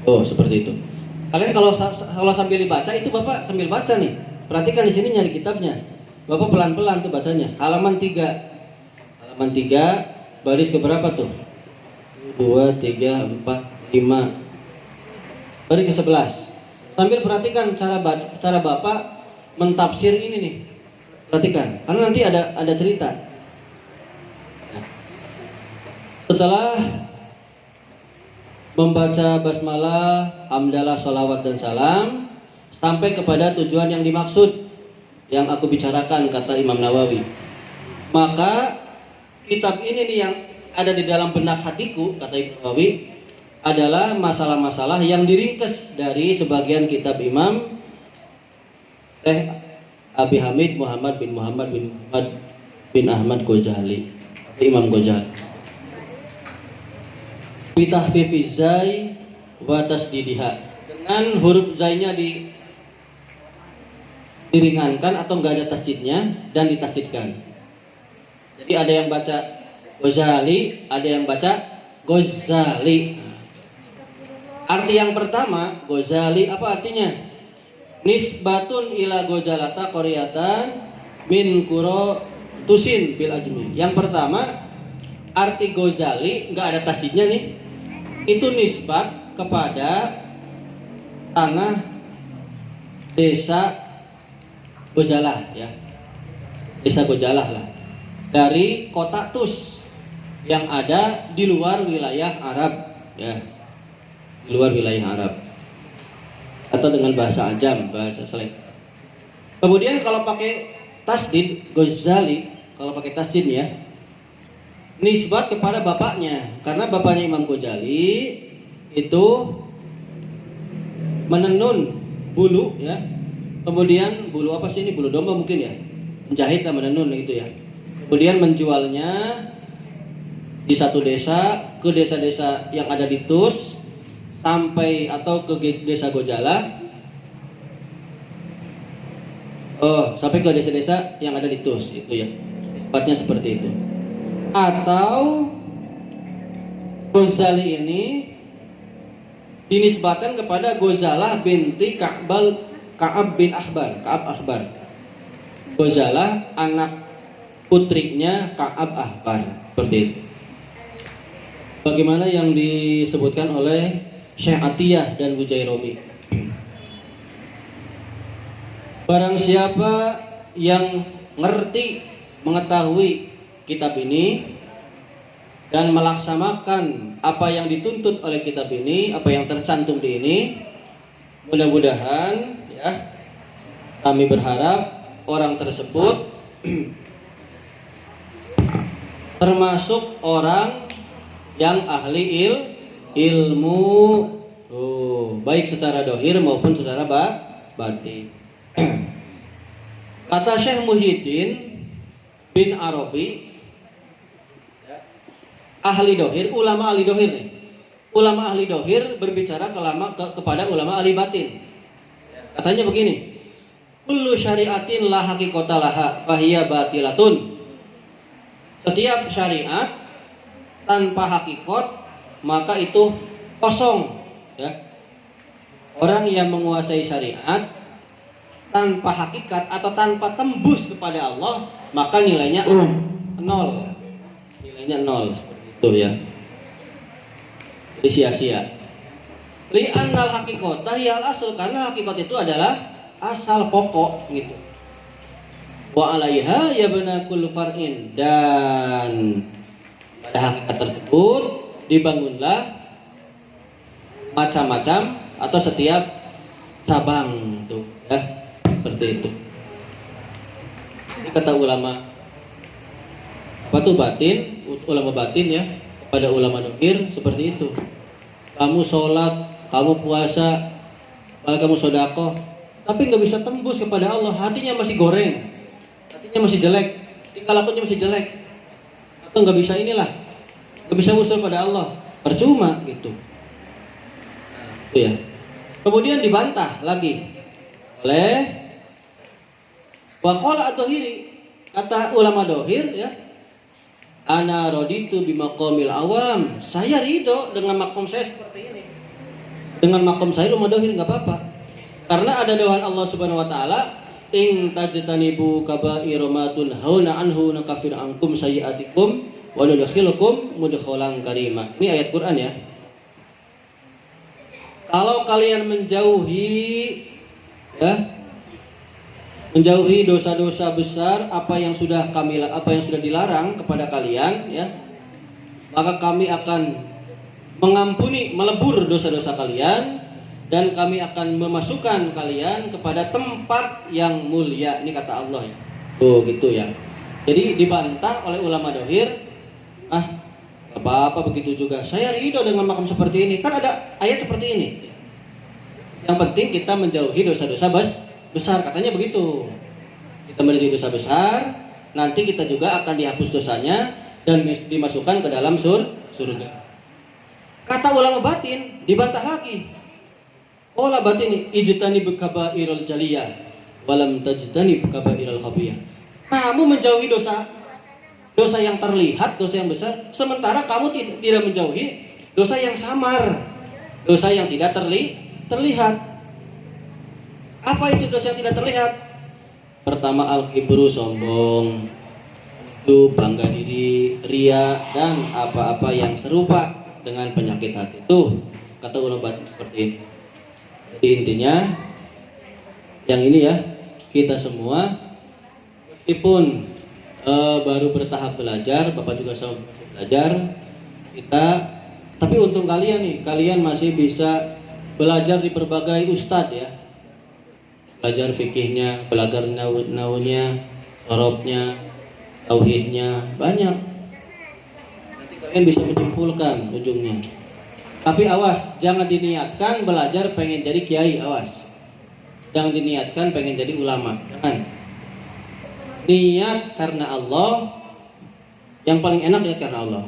Oh, seperti itu. Kalian kalau sambil dibaca itu Bapak sambil baca nih. Perhatikan di sini nyari kitabnya. Bapak pelan-pelan tuh bacanya. Halaman 3. Halaman 3 baris ke berapa tuh? 2 3 4 5. Baris ke 11. Sambil perhatikan cara Bapak mentafsir ini nih. Perhatikan, karena nanti ada cerita. Setelah membaca basmalah, hamdalah, sholawat dan salam sampai kepada tujuan yang dimaksud yang aku bicarakan, kata Imam Nawawi, maka kitab ini nih yang ada di dalam benak hatiku, kata Imam Nawawi, adalah masalah-masalah yang diringkas dari sebagian kitab Imam Syekh Abi Hamid Muhammad bin Ahmad Ghazali, Imam Ghazali. Bitahfifiz zai wa tasdidiha, dengan huruf zainya diringankan atau enggak ada tasdidnya dan ditasdidkan. Jadi ada yang baca Ghazali, ada yang baca Ghazali. Arti yang pertama, Ghazali apa artinya? Nisbatun ila Ghazalata qaryatan min qura tusin bil ajmi. Yang pertama, arti Ghazali enggak ada tasdidnya nih. Itu nisbat kepada tanah desa Gojalah ya, desa Gojalah lah, dari kota Tus yang ada di luar wilayah Arab ya, di luar wilayah Arab, atau dengan bahasa Ajam, bahasa Slang. Kemudian kalau pakai tasdid Ghazali, kalau pakai tasdid ya, nisbat kepada bapaknya, karena bapaknya Imam Ghazali itu menenun bulu ya. Kemudian bulu apa sih ini? Bulu domba mungkin ya. Menjahit sama menenun gitu ya. Kemudian menjualnya di satu desa ke desa-desa yang ada di Tus sampai atau ke desa Gojalah. Sampai ke desa-desa yang ada di Tus itu ya. Tempatnya seperti itu. Atau Ghazali ini dinisbatkan kepada Ghazalah binti Ka'ab bin Ahbar. Ghazalah anak putrinya Ka'ab Ahbar. Seperti itu. Bagaimana yang disebutkan oleh Syekh Atiyah dan Bujairomi. Barang siapa yang ngerti, mengetahui kitab ini dan melaksanakan apa yang dituntut oleh kitab ini, apa yang tercantum di ini, mudah-mudahan ya, kami berharap orang tersebut termasuk orang yang ahli ilmu, baik secara dohir maupun secara batin. Kata Syekh Muhyiddin bin Arabi, ahli dohir, ulama ahli dohir nih, ulama ahli dohir berbicara kepada ulama ahli batin. Katanya begini, kullu syariatin la haqiqata laha fahiya batilatun. Setiap syariat tanpa hakikat maka itu kosong, ya. Orang yang menguasai syariat tanpa hakikat atau tanpa tembus kepada Allah maka nilainya nol. Nilainya nol, seperti itu ya. Jadi sia-sia. Li'annal haqiqata hiyal asl, karena hakikat itu adalah asal pokok gitu. Wa 'alaiha yabna kullu far'in, dan pada hakikat tersebut dibangunlah macam-macam atau setiap cabang tuh ya, seperti itu. Ini kata ulama apa tuh batin, ulama batin ya, kepada ulama dohir seperti itu. Kamu sholat, kamu puasa, kalau kamu sodako, tapi nggak bisa tembus kepada Allah, hatinya masih goreng, hatinya masih jelek, tingkah lakunya masih jelek, atau nggak bisa inilah, nggak bisa usul pada Allah, percuma gitu. Nah, itu ya. Kemudian dibantah lagi oleh waqala ad-dohiri, kata ulama dohir ya, ana raditu bimaqamil awam, saya ridho dengan makom saya seperti ini. Dengan makom saya ulama dohir nggak apa-apa. Karena ada doa Allah Subhanahu wa taala, in tajtanibu kaba'ira ma tunhauna anhu nakafir ankum sayiatikum wa nudkhilukum mudkhalan karima. Ini ayat Quran ya. Kalau kalian menjauhi ya, menjauhi dosa-dosa besar apa yang sudah dilarang kepada kalian ya, maka kami akan mengampuni, melebur dosa-dosa kalian, dan kami akan memasukkan kalian kepada tempat yang mulia. Ini kata Allah ya. Tuh gitu ya. Jadi dibantah oleh ulama dohir, apa-apa begitu juga. Saya ridho dengan makam seperti ini. Kan ada ayat seperti ini. Yang penting kita menjauhi dosa-dosa besar, katanya begitu. Kita menjauhi dosa besar, nanti kita juga akan dihapus dosanya dan dimasukkan ke dalam surga. Kata ulama batin dibantah lagi. Olah batin ijtani bikaba'irul jaliyah walam tajtani bikaba'irul khafiyah. Kamu menjauhi dosa yang terlihat, dosa yang besar, sementara kamu tidak menjauhi dosa yang samar, dosa yang tidak terlihat. Apa itu dosa yang tidak terlihat? Pertama al-kibru, sombong, itu bangga diri, ria, dan apa-apa yang serupa dengan penyakit hati. Itu kata ulama batin seperti ini. Jadi intinya yang ini ya, kita semua meskipun baru bertahap belajar, Bapak juga sama belajar, tapi untung kalian nih, kalian masih bisa belajar di berbagai ustadz ya. Belajar fikihnya, belajar naunya, sorobnya, tauhidnya, banyak. Nanti kalian bisa menyimpulkan ujungnya. Tapi awas, jangan diniatkan belajar pengen jadi kiai, awas. Jangan diniatkan pengen jadi ulama, jangan. Niat karena Allah, yang paling enak niat karena Allah.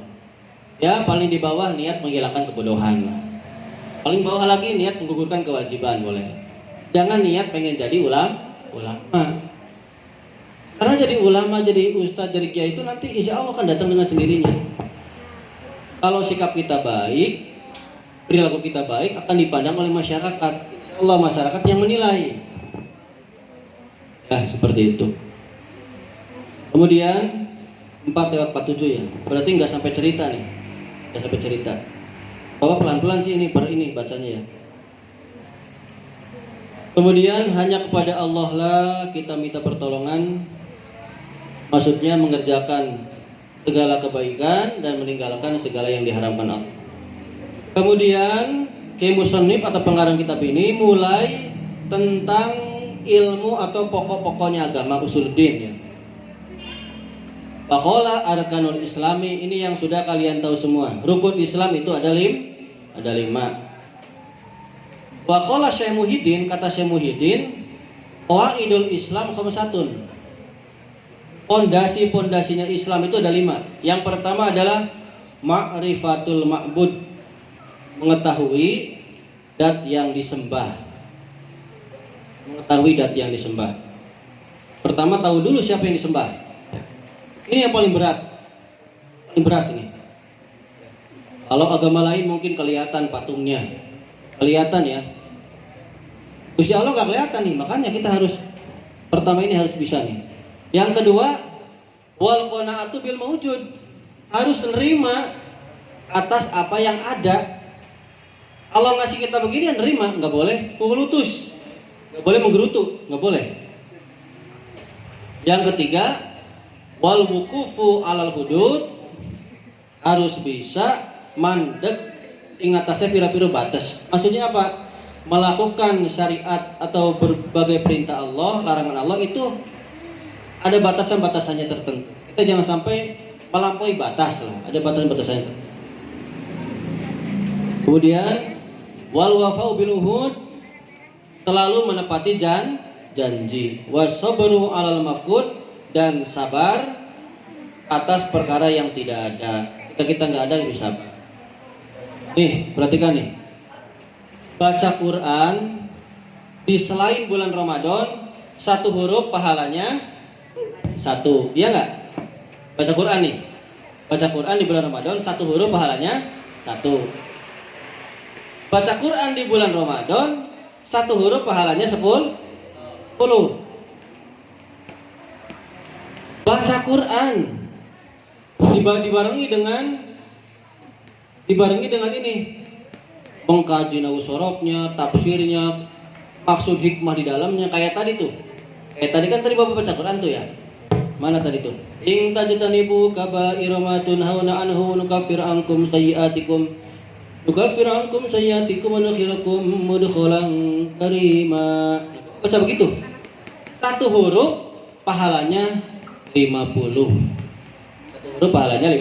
Ya, paling di bawah niat menghilangkan kebodohan. Paling bawah lagi niat menggugurkan kewajiban, boleh. Jangan niat pengen jadi ulama. Karena jadi ulama, jadi ustadz, jadi kiai itu nanti insya Allah akan datang dengan sendirinya. Kalau sikap kita baik, perilaku kita baik, akan dipandang oleh masyarakat. Insya Allah masyarakat yang menilai. Ya, seperti itu. Kemudian 4:47 ya. Berarti nggak sampai cerita nih. Nggak sampai cerita. Bapak pelan-pelan sih ini bacanya ya. Kemudian hanya kepada Allah lah kita minta pertolongan. Maksudnya mengerjakan segala kebaikan dan meninggalkan segala yang diharamkan Allah. Kemudian musannif atau pengarang kitab ini mulai tentang ilmu atau pokok-pokoknya agama usuluddin ya. Faqala arkanul islami, ini yang sudah kalian tahu semua. Rukun Islam itu ada 5. Waqala Syekh Muhyiddin, kata Syekh Muhyiddin, qawaidul Islam khamsatun. Pondasi-pondasinya Islam itu ada 5. Yang pertama adalah ma'rifatul ma'bud. mengetahui dat yang disembah. Mengetahui dat yang disembah. Pertama tahu dulu siapa yang disembah. Ini yang paling berat. Paling berat ini. Kalau agama lain mungkin kelihatan patungnya. Kelihatan ya. Gusti Allah nggak kelihatan nih, makanya kita harus pertama ini harus bisa nih. Yang kedua, wal qanaatu bil maujud, harus nerima atas apa yang ada. Allah ngasih kita begini ya nerima, nggak boleh puhulutus, nggak boleh menggerutu, nggak boleh. Yang ketiga, wal wukufu alal hudud, harus bisa mandek ingatasnya pira-pira batas. Maksudnya apa? Melakukan syariat atau berbagai perintah Allah, larangan Allah itu ada batasan-batasannya tertentu. Kita jangan sampai melampaui batas lah, ada batasan-batasannya. Kemudian wal wafau bil uhud, selalu menepati janji. Wasabru alal mafqud, dan sabar atas perkara yang tidak ada. Kita nggak ada itu sabar. Nih, perhatikan nih. Baca Quran di selain bulan Ramadan, satu huruf pahalanya satu, iya nggak? Baca Quran nih, baca Quran di bulan Ramadan, satu huruf pahalanya satu. Baca Quran di bulan Ramadan, satu huruf pahalanya 10. Baca Quran dibarengi dengan ini, mengkaji nausorobnya, tafsirnya, maksud hikmah di dalamnya, kayak tadi tuh. Kayak tadi kan tadi Bapak baca Quran tuh ya. Mana tadi tuh? In tajtanibu kaba'ira ma tunhauna anhu nukaffir ankum sayyi'atikum. Nukaffir ankum sayyi'atikum wa nudkhilukum mudkhalan karima. Baca begitu. Satu huruf pahalanya 50. Satu huruf pahalanya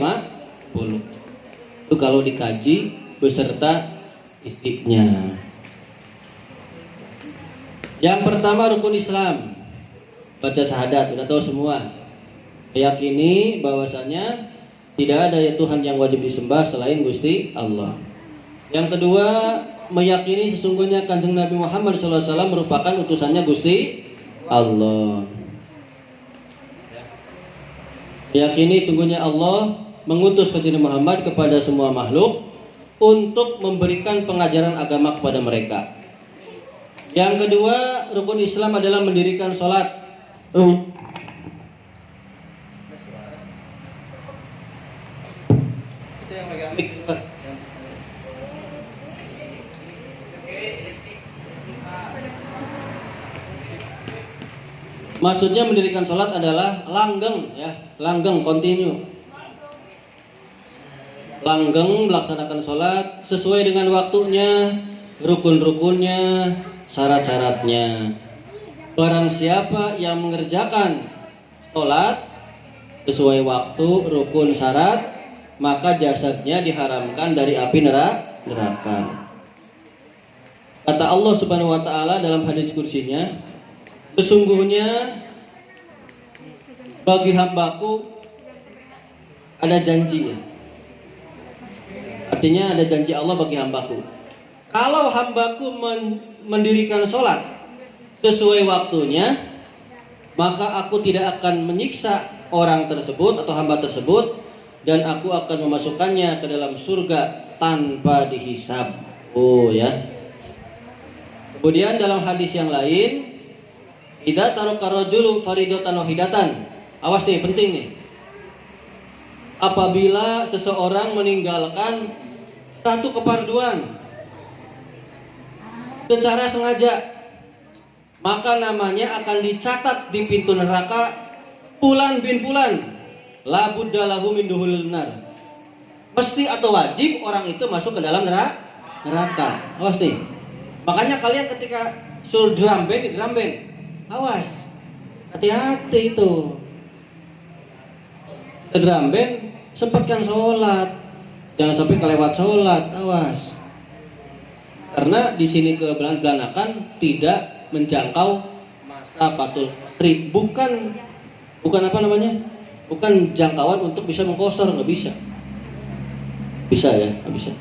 50. Itu kalau dikaji beserta isinya. Yang pertama rukun Islam, baca syahadat, udah tahu semua. Meyakini bahwasanya tidak ada Tuhan yang wajib disembah selain Gusti Allah. Yang kedua, meyakini sesungguhnya Kanjeng Nabi Muhammad SAW merupakan utusannya Gusti Allah. Meyakini sesungguhnya Allah mengutus Kanjeng Muhammad kepada semua makhluk untuk memberikan pengajaran agama kepada mereka. Yang kedua, rukun Islam adalah mendirikan sholat. Itu yang megang mic. Maksudnya mendirikan sholat adalah langgeng ya, langgeng continue. Langgeng melaksanakan sholat sesuai dengan waktunya, rukun-rukunnya, syarat-syaratnya. Barang siapa yang mengerjakan sholat sesuai waktu, rukun, syarat, maka jasadnya diharamkan dari api neraka. Kata Allah Subhanahu wa taala dalam hadis kursinya, sesungguhnya bagi hambaku ada janji ya. Artinya ada janji Allah bagi hambaku. Kalau hambaku mendirikan sholat sesuai waktunya, maka aku tidak akan menyiksa orang tersebut atau hamba tersebut, dan aku akan memasukkannya ke dalam surga tanpa dihisab. Oh ya. Kemudian dalam hadis yang lain, idza taraka rajulu faridatan wahidatan. Awas nih, penting nih. Apabila seseorang meninggalkan satu kefarduan secara sengaja, maka namanya akan dicatat di pintu neraka fulan bin fulan, la budda lahu min duhulil nar. Mesti atau wajib orang itu masuk ke dalam neraka. Awas nih. Makanya kalian ketika suruh drum band, awas, hati-hati itu. Drum band sempatkan sholat, jangan sampai kelewat sholat, awas. Karena di sini kebelanakan tidak menjangkau masa patul trip, bukan apa namanya, bukan jangkauan untuk bisa mengkosor, nggak bisa. Bisa ya, nggak bisa.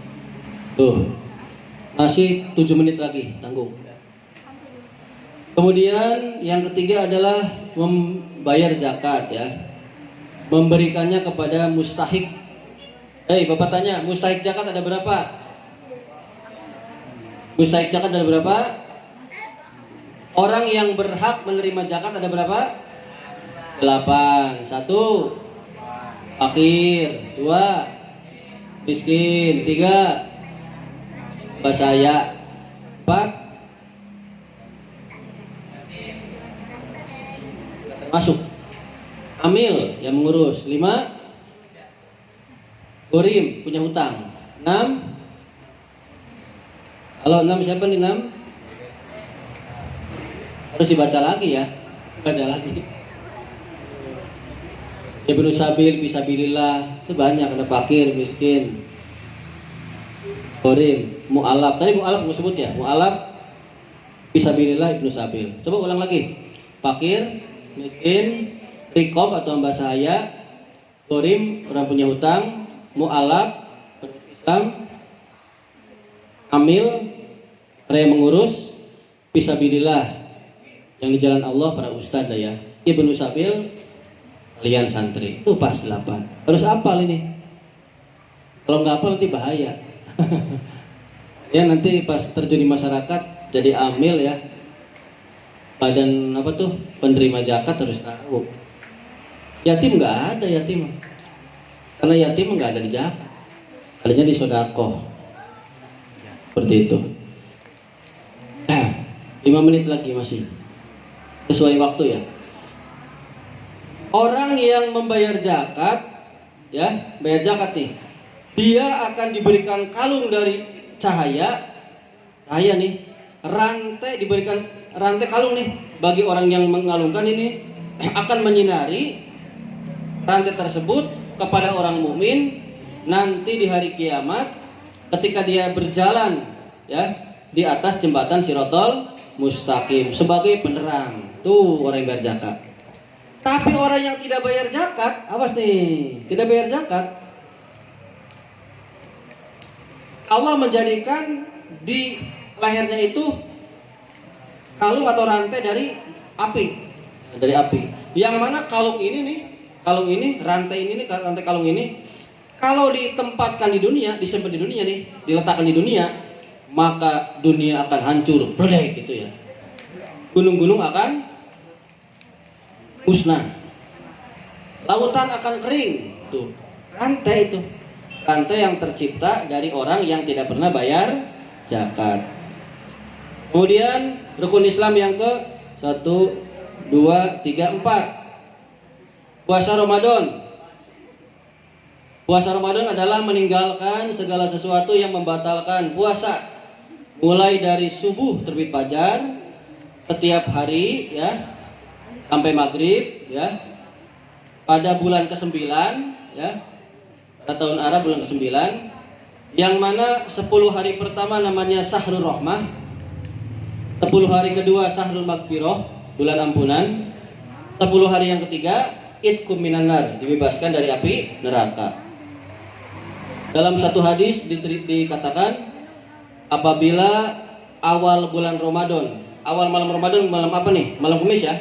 Tuh, Masih 7 menit lagi, tanggung. Kemudian yang ketiga adalah membayar zakat ya. Memberikannya kepada mustahik. Bapak tanya, mustahik zakat ada berapa? Mustahik zakat ada berapa? Orang yang berhak menerima zakat ada berapa? 8. 1 fakir, 2 miskin, 3 basaya, 4 masuk amil yang mengurus, 5 gorim punya hutang, 6 kalau 6 siapa nih 6? Harus dibaca lagi ya, baca lagi. Ibnu Sabil, Fisabilillah, itu banyak, ada fakir, miskin, gorim, mu'alaf. Tadi mu'alaf gue sebut ya, mu'alaf, Fisabilillah, Ibnu Sabil. Coba ulang lagi. Fakir, miskin, rikob atau hamba sahaya, gorim, orang punya hutang, mu'alaf, Islam, amil, orang yang mengurus, Fisabilillah, yang di jalan Allah para ustadz ya. Ibnu Sabil, kalian santri, itu pas 8. Terus hafal ini. Kalau nggak hafal nanti bahaya. Ya nanti pas terjun di masyarakat jadi amil ya. Badan apa tuh penerima zakat harus tahu. Yatim nggak ada yatim. Karena yatim nggak ada di zakat. Adanya di sodakoh. Seperti itu. 5 menit lagi masih. Sesuai waktu ya. Orang yang membayar zakat, ya, bayar zakat nih, dia akan diberikan kalung dari cahaya nih, rantai diberikan rantai kalung nih bagi orang yang mengalungkan ini akan menyinari rantai tersebut kepada orang mukmin nanti di hari kiamat ketika dia berjalan ya di atas jembatan Shiratal Mustaqim sebagai penerang. Tuh orang yang bayar zakat. Tapi orang yang tidak bayar zakat, awas nih, tidak bayar zakat, Allah menjadikan di lehernya itu kalung atau rantai dari api, Yang mana kalung ini nih, rantai ini nih, rantai kalung ini, kalau ditempatkan di dunia, disimpan di dunia nih, diletakkan di dunia, maka dunia akan hancur, bledek gitu ya. Gunung-gunung akan musnah, lautan akan kering. Tuh rantai itu, rantai yang tercipta dari orang yang tidak pernah bayar zakat. Kemudian rukun Islam yang ke 1, 2, 3, 4. Puasa Ramadan. Puasa Ramadan adalah meninggalkan segala sesuatu yang membatalkan puasa, mulai dari subuh terbit fajar setiap hari ya sampai maghrib ya, pada bulan ke-9 ya, pada tahun Arab bulan ke-9, yang mana 10 hari pertama namanya Syahrul Rahmah, 10 hari kedua Syahrul Maghfirah, bulan ampunan, 10 hari yang ketiga Itqum minan nar, dibebaskan dari api neraka. Dalam satu hadis dikatakan apabila awal bulan Ramadan, awal malam Ramadan, malam apa nih? Malam Kamis ya.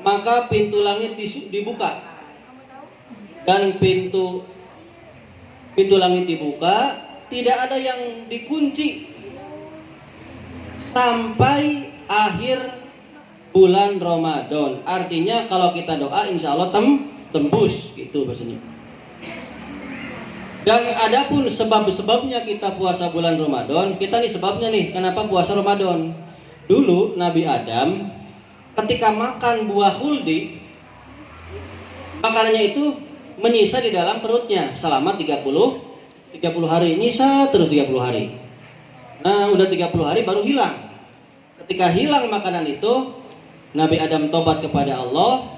Maka pintu langit dibuka. Dan pintu langit dibuka, tidak ada yang dikunci sampai akhir bulan Ramadan. Artinya kalau kita doa insya Allah tembus gitu bahasanya. Dan adapun sebab-sebabnya kita puasa bulan Ramadan, kita nih sebabnya nih kenapa puasa Ramadan. Dulu Nabi Adam ketika makan buah khuldi, makanannya itu menyisa di dalam perutnya selama 30 hari, nyisa terus 30 hari. Nah, udah 30 hari baru hilang. Ketika hilang makanan itu, Nabi Adam tobat kepada Allah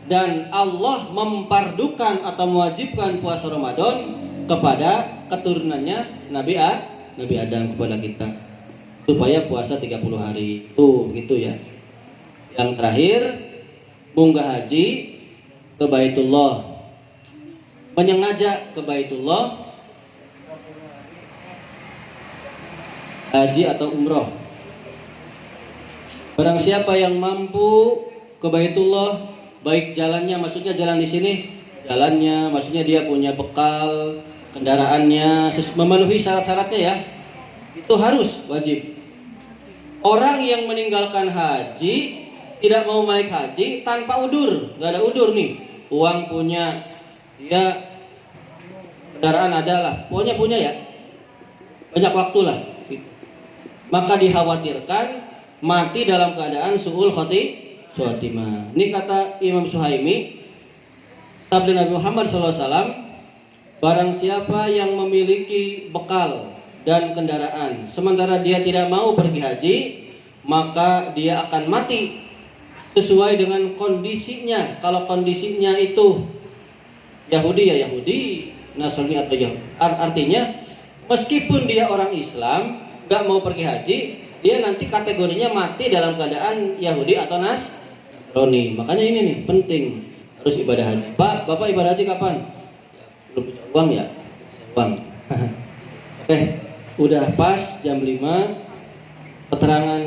dan Allah mempardukan atau mewajibkan puasa Ramadan kepada keturunannya Nabi Adam kepada kita supaya puasa 30 hari. Tuh begitu ya. Yang terakhir munggah haji ke Baitullah, menyengaja ke Baitullah haji atau umroh. Barang siapa yang mampu ke Baitullah, baik jalannya, maksudnya jalan di sini, jalannya, maksudnya dia punya bekal, kendaraannya, memenuhi syarat-syaratnya ya, itu harus wajib. Orang yang meninggalkan haji, tidak mau naik haji tanpa udur, nggak ada udur nih, uang punya, dia kendaraan adalah, pokoknya punya ya, banyak waktu lah, maka dikhawatirkan mati dalam keadaan su'ul khotimah. Ini kata Imam Suhaimi, sabda Nabi Muhammad SAW, barang siapa yang memiliki bekal dan kendaraan sementara dia tidak mau pergi haji, maka dia akan mati sesuai dengan kondisinya. Kalau kondisinya itu Yahudi ya Yahudi, Nasrani atau Yahudi, artinya meskipun dia orang Islam gak mau pergi haji, dia nanti kategorinya mati dalam keadaan Yahudi atau Nasrani. Makanya ini nih penting, harus ibadah haji. Pak, Bapak ibadah haji kapan? Belum punya uang ya? Uang. Oke, udah pas jam 5. Keterangan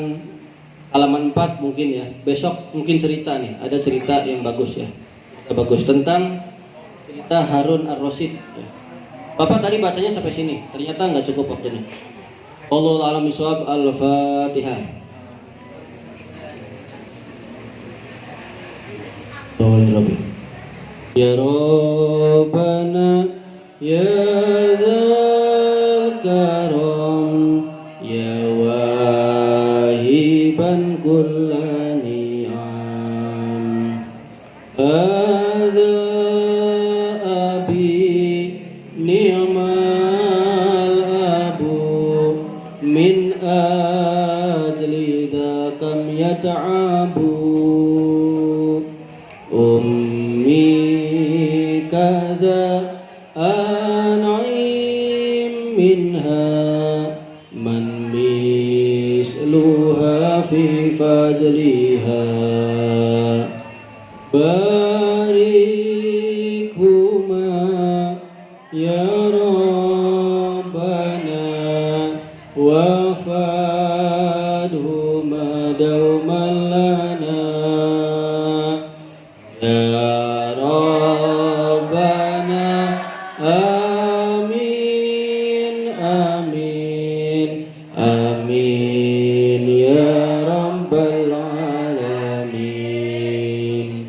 halaman 4 mungkin ya. Besok mungkin cerita nih, ada cerita yang bagus ya. Cerita bagus tentang cerita Harun Ar-Rasyid ya. Bapak tadi bacanya sampai sini, ternyata nggak cukup waktunya. Wallahu a'lam bishawab. Al-Fatihah. Ya Rabbana ya Dzal Karam ya wahiban kullani ni'am. Hadza abi ni'mal abu min ajli dzakam yata'abu ummi kada an'im minha man misluha fi fadliha barikhuma ya Rabbana wa fadhuma dauman lana ya Rabbana. Amin amin amin ya Rabbal alamin.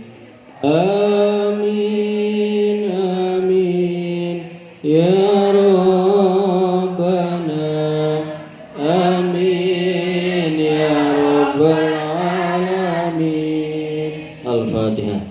Amin amin ya Rabbana. Amin ya Rabbal alamin. Al-Fatihah.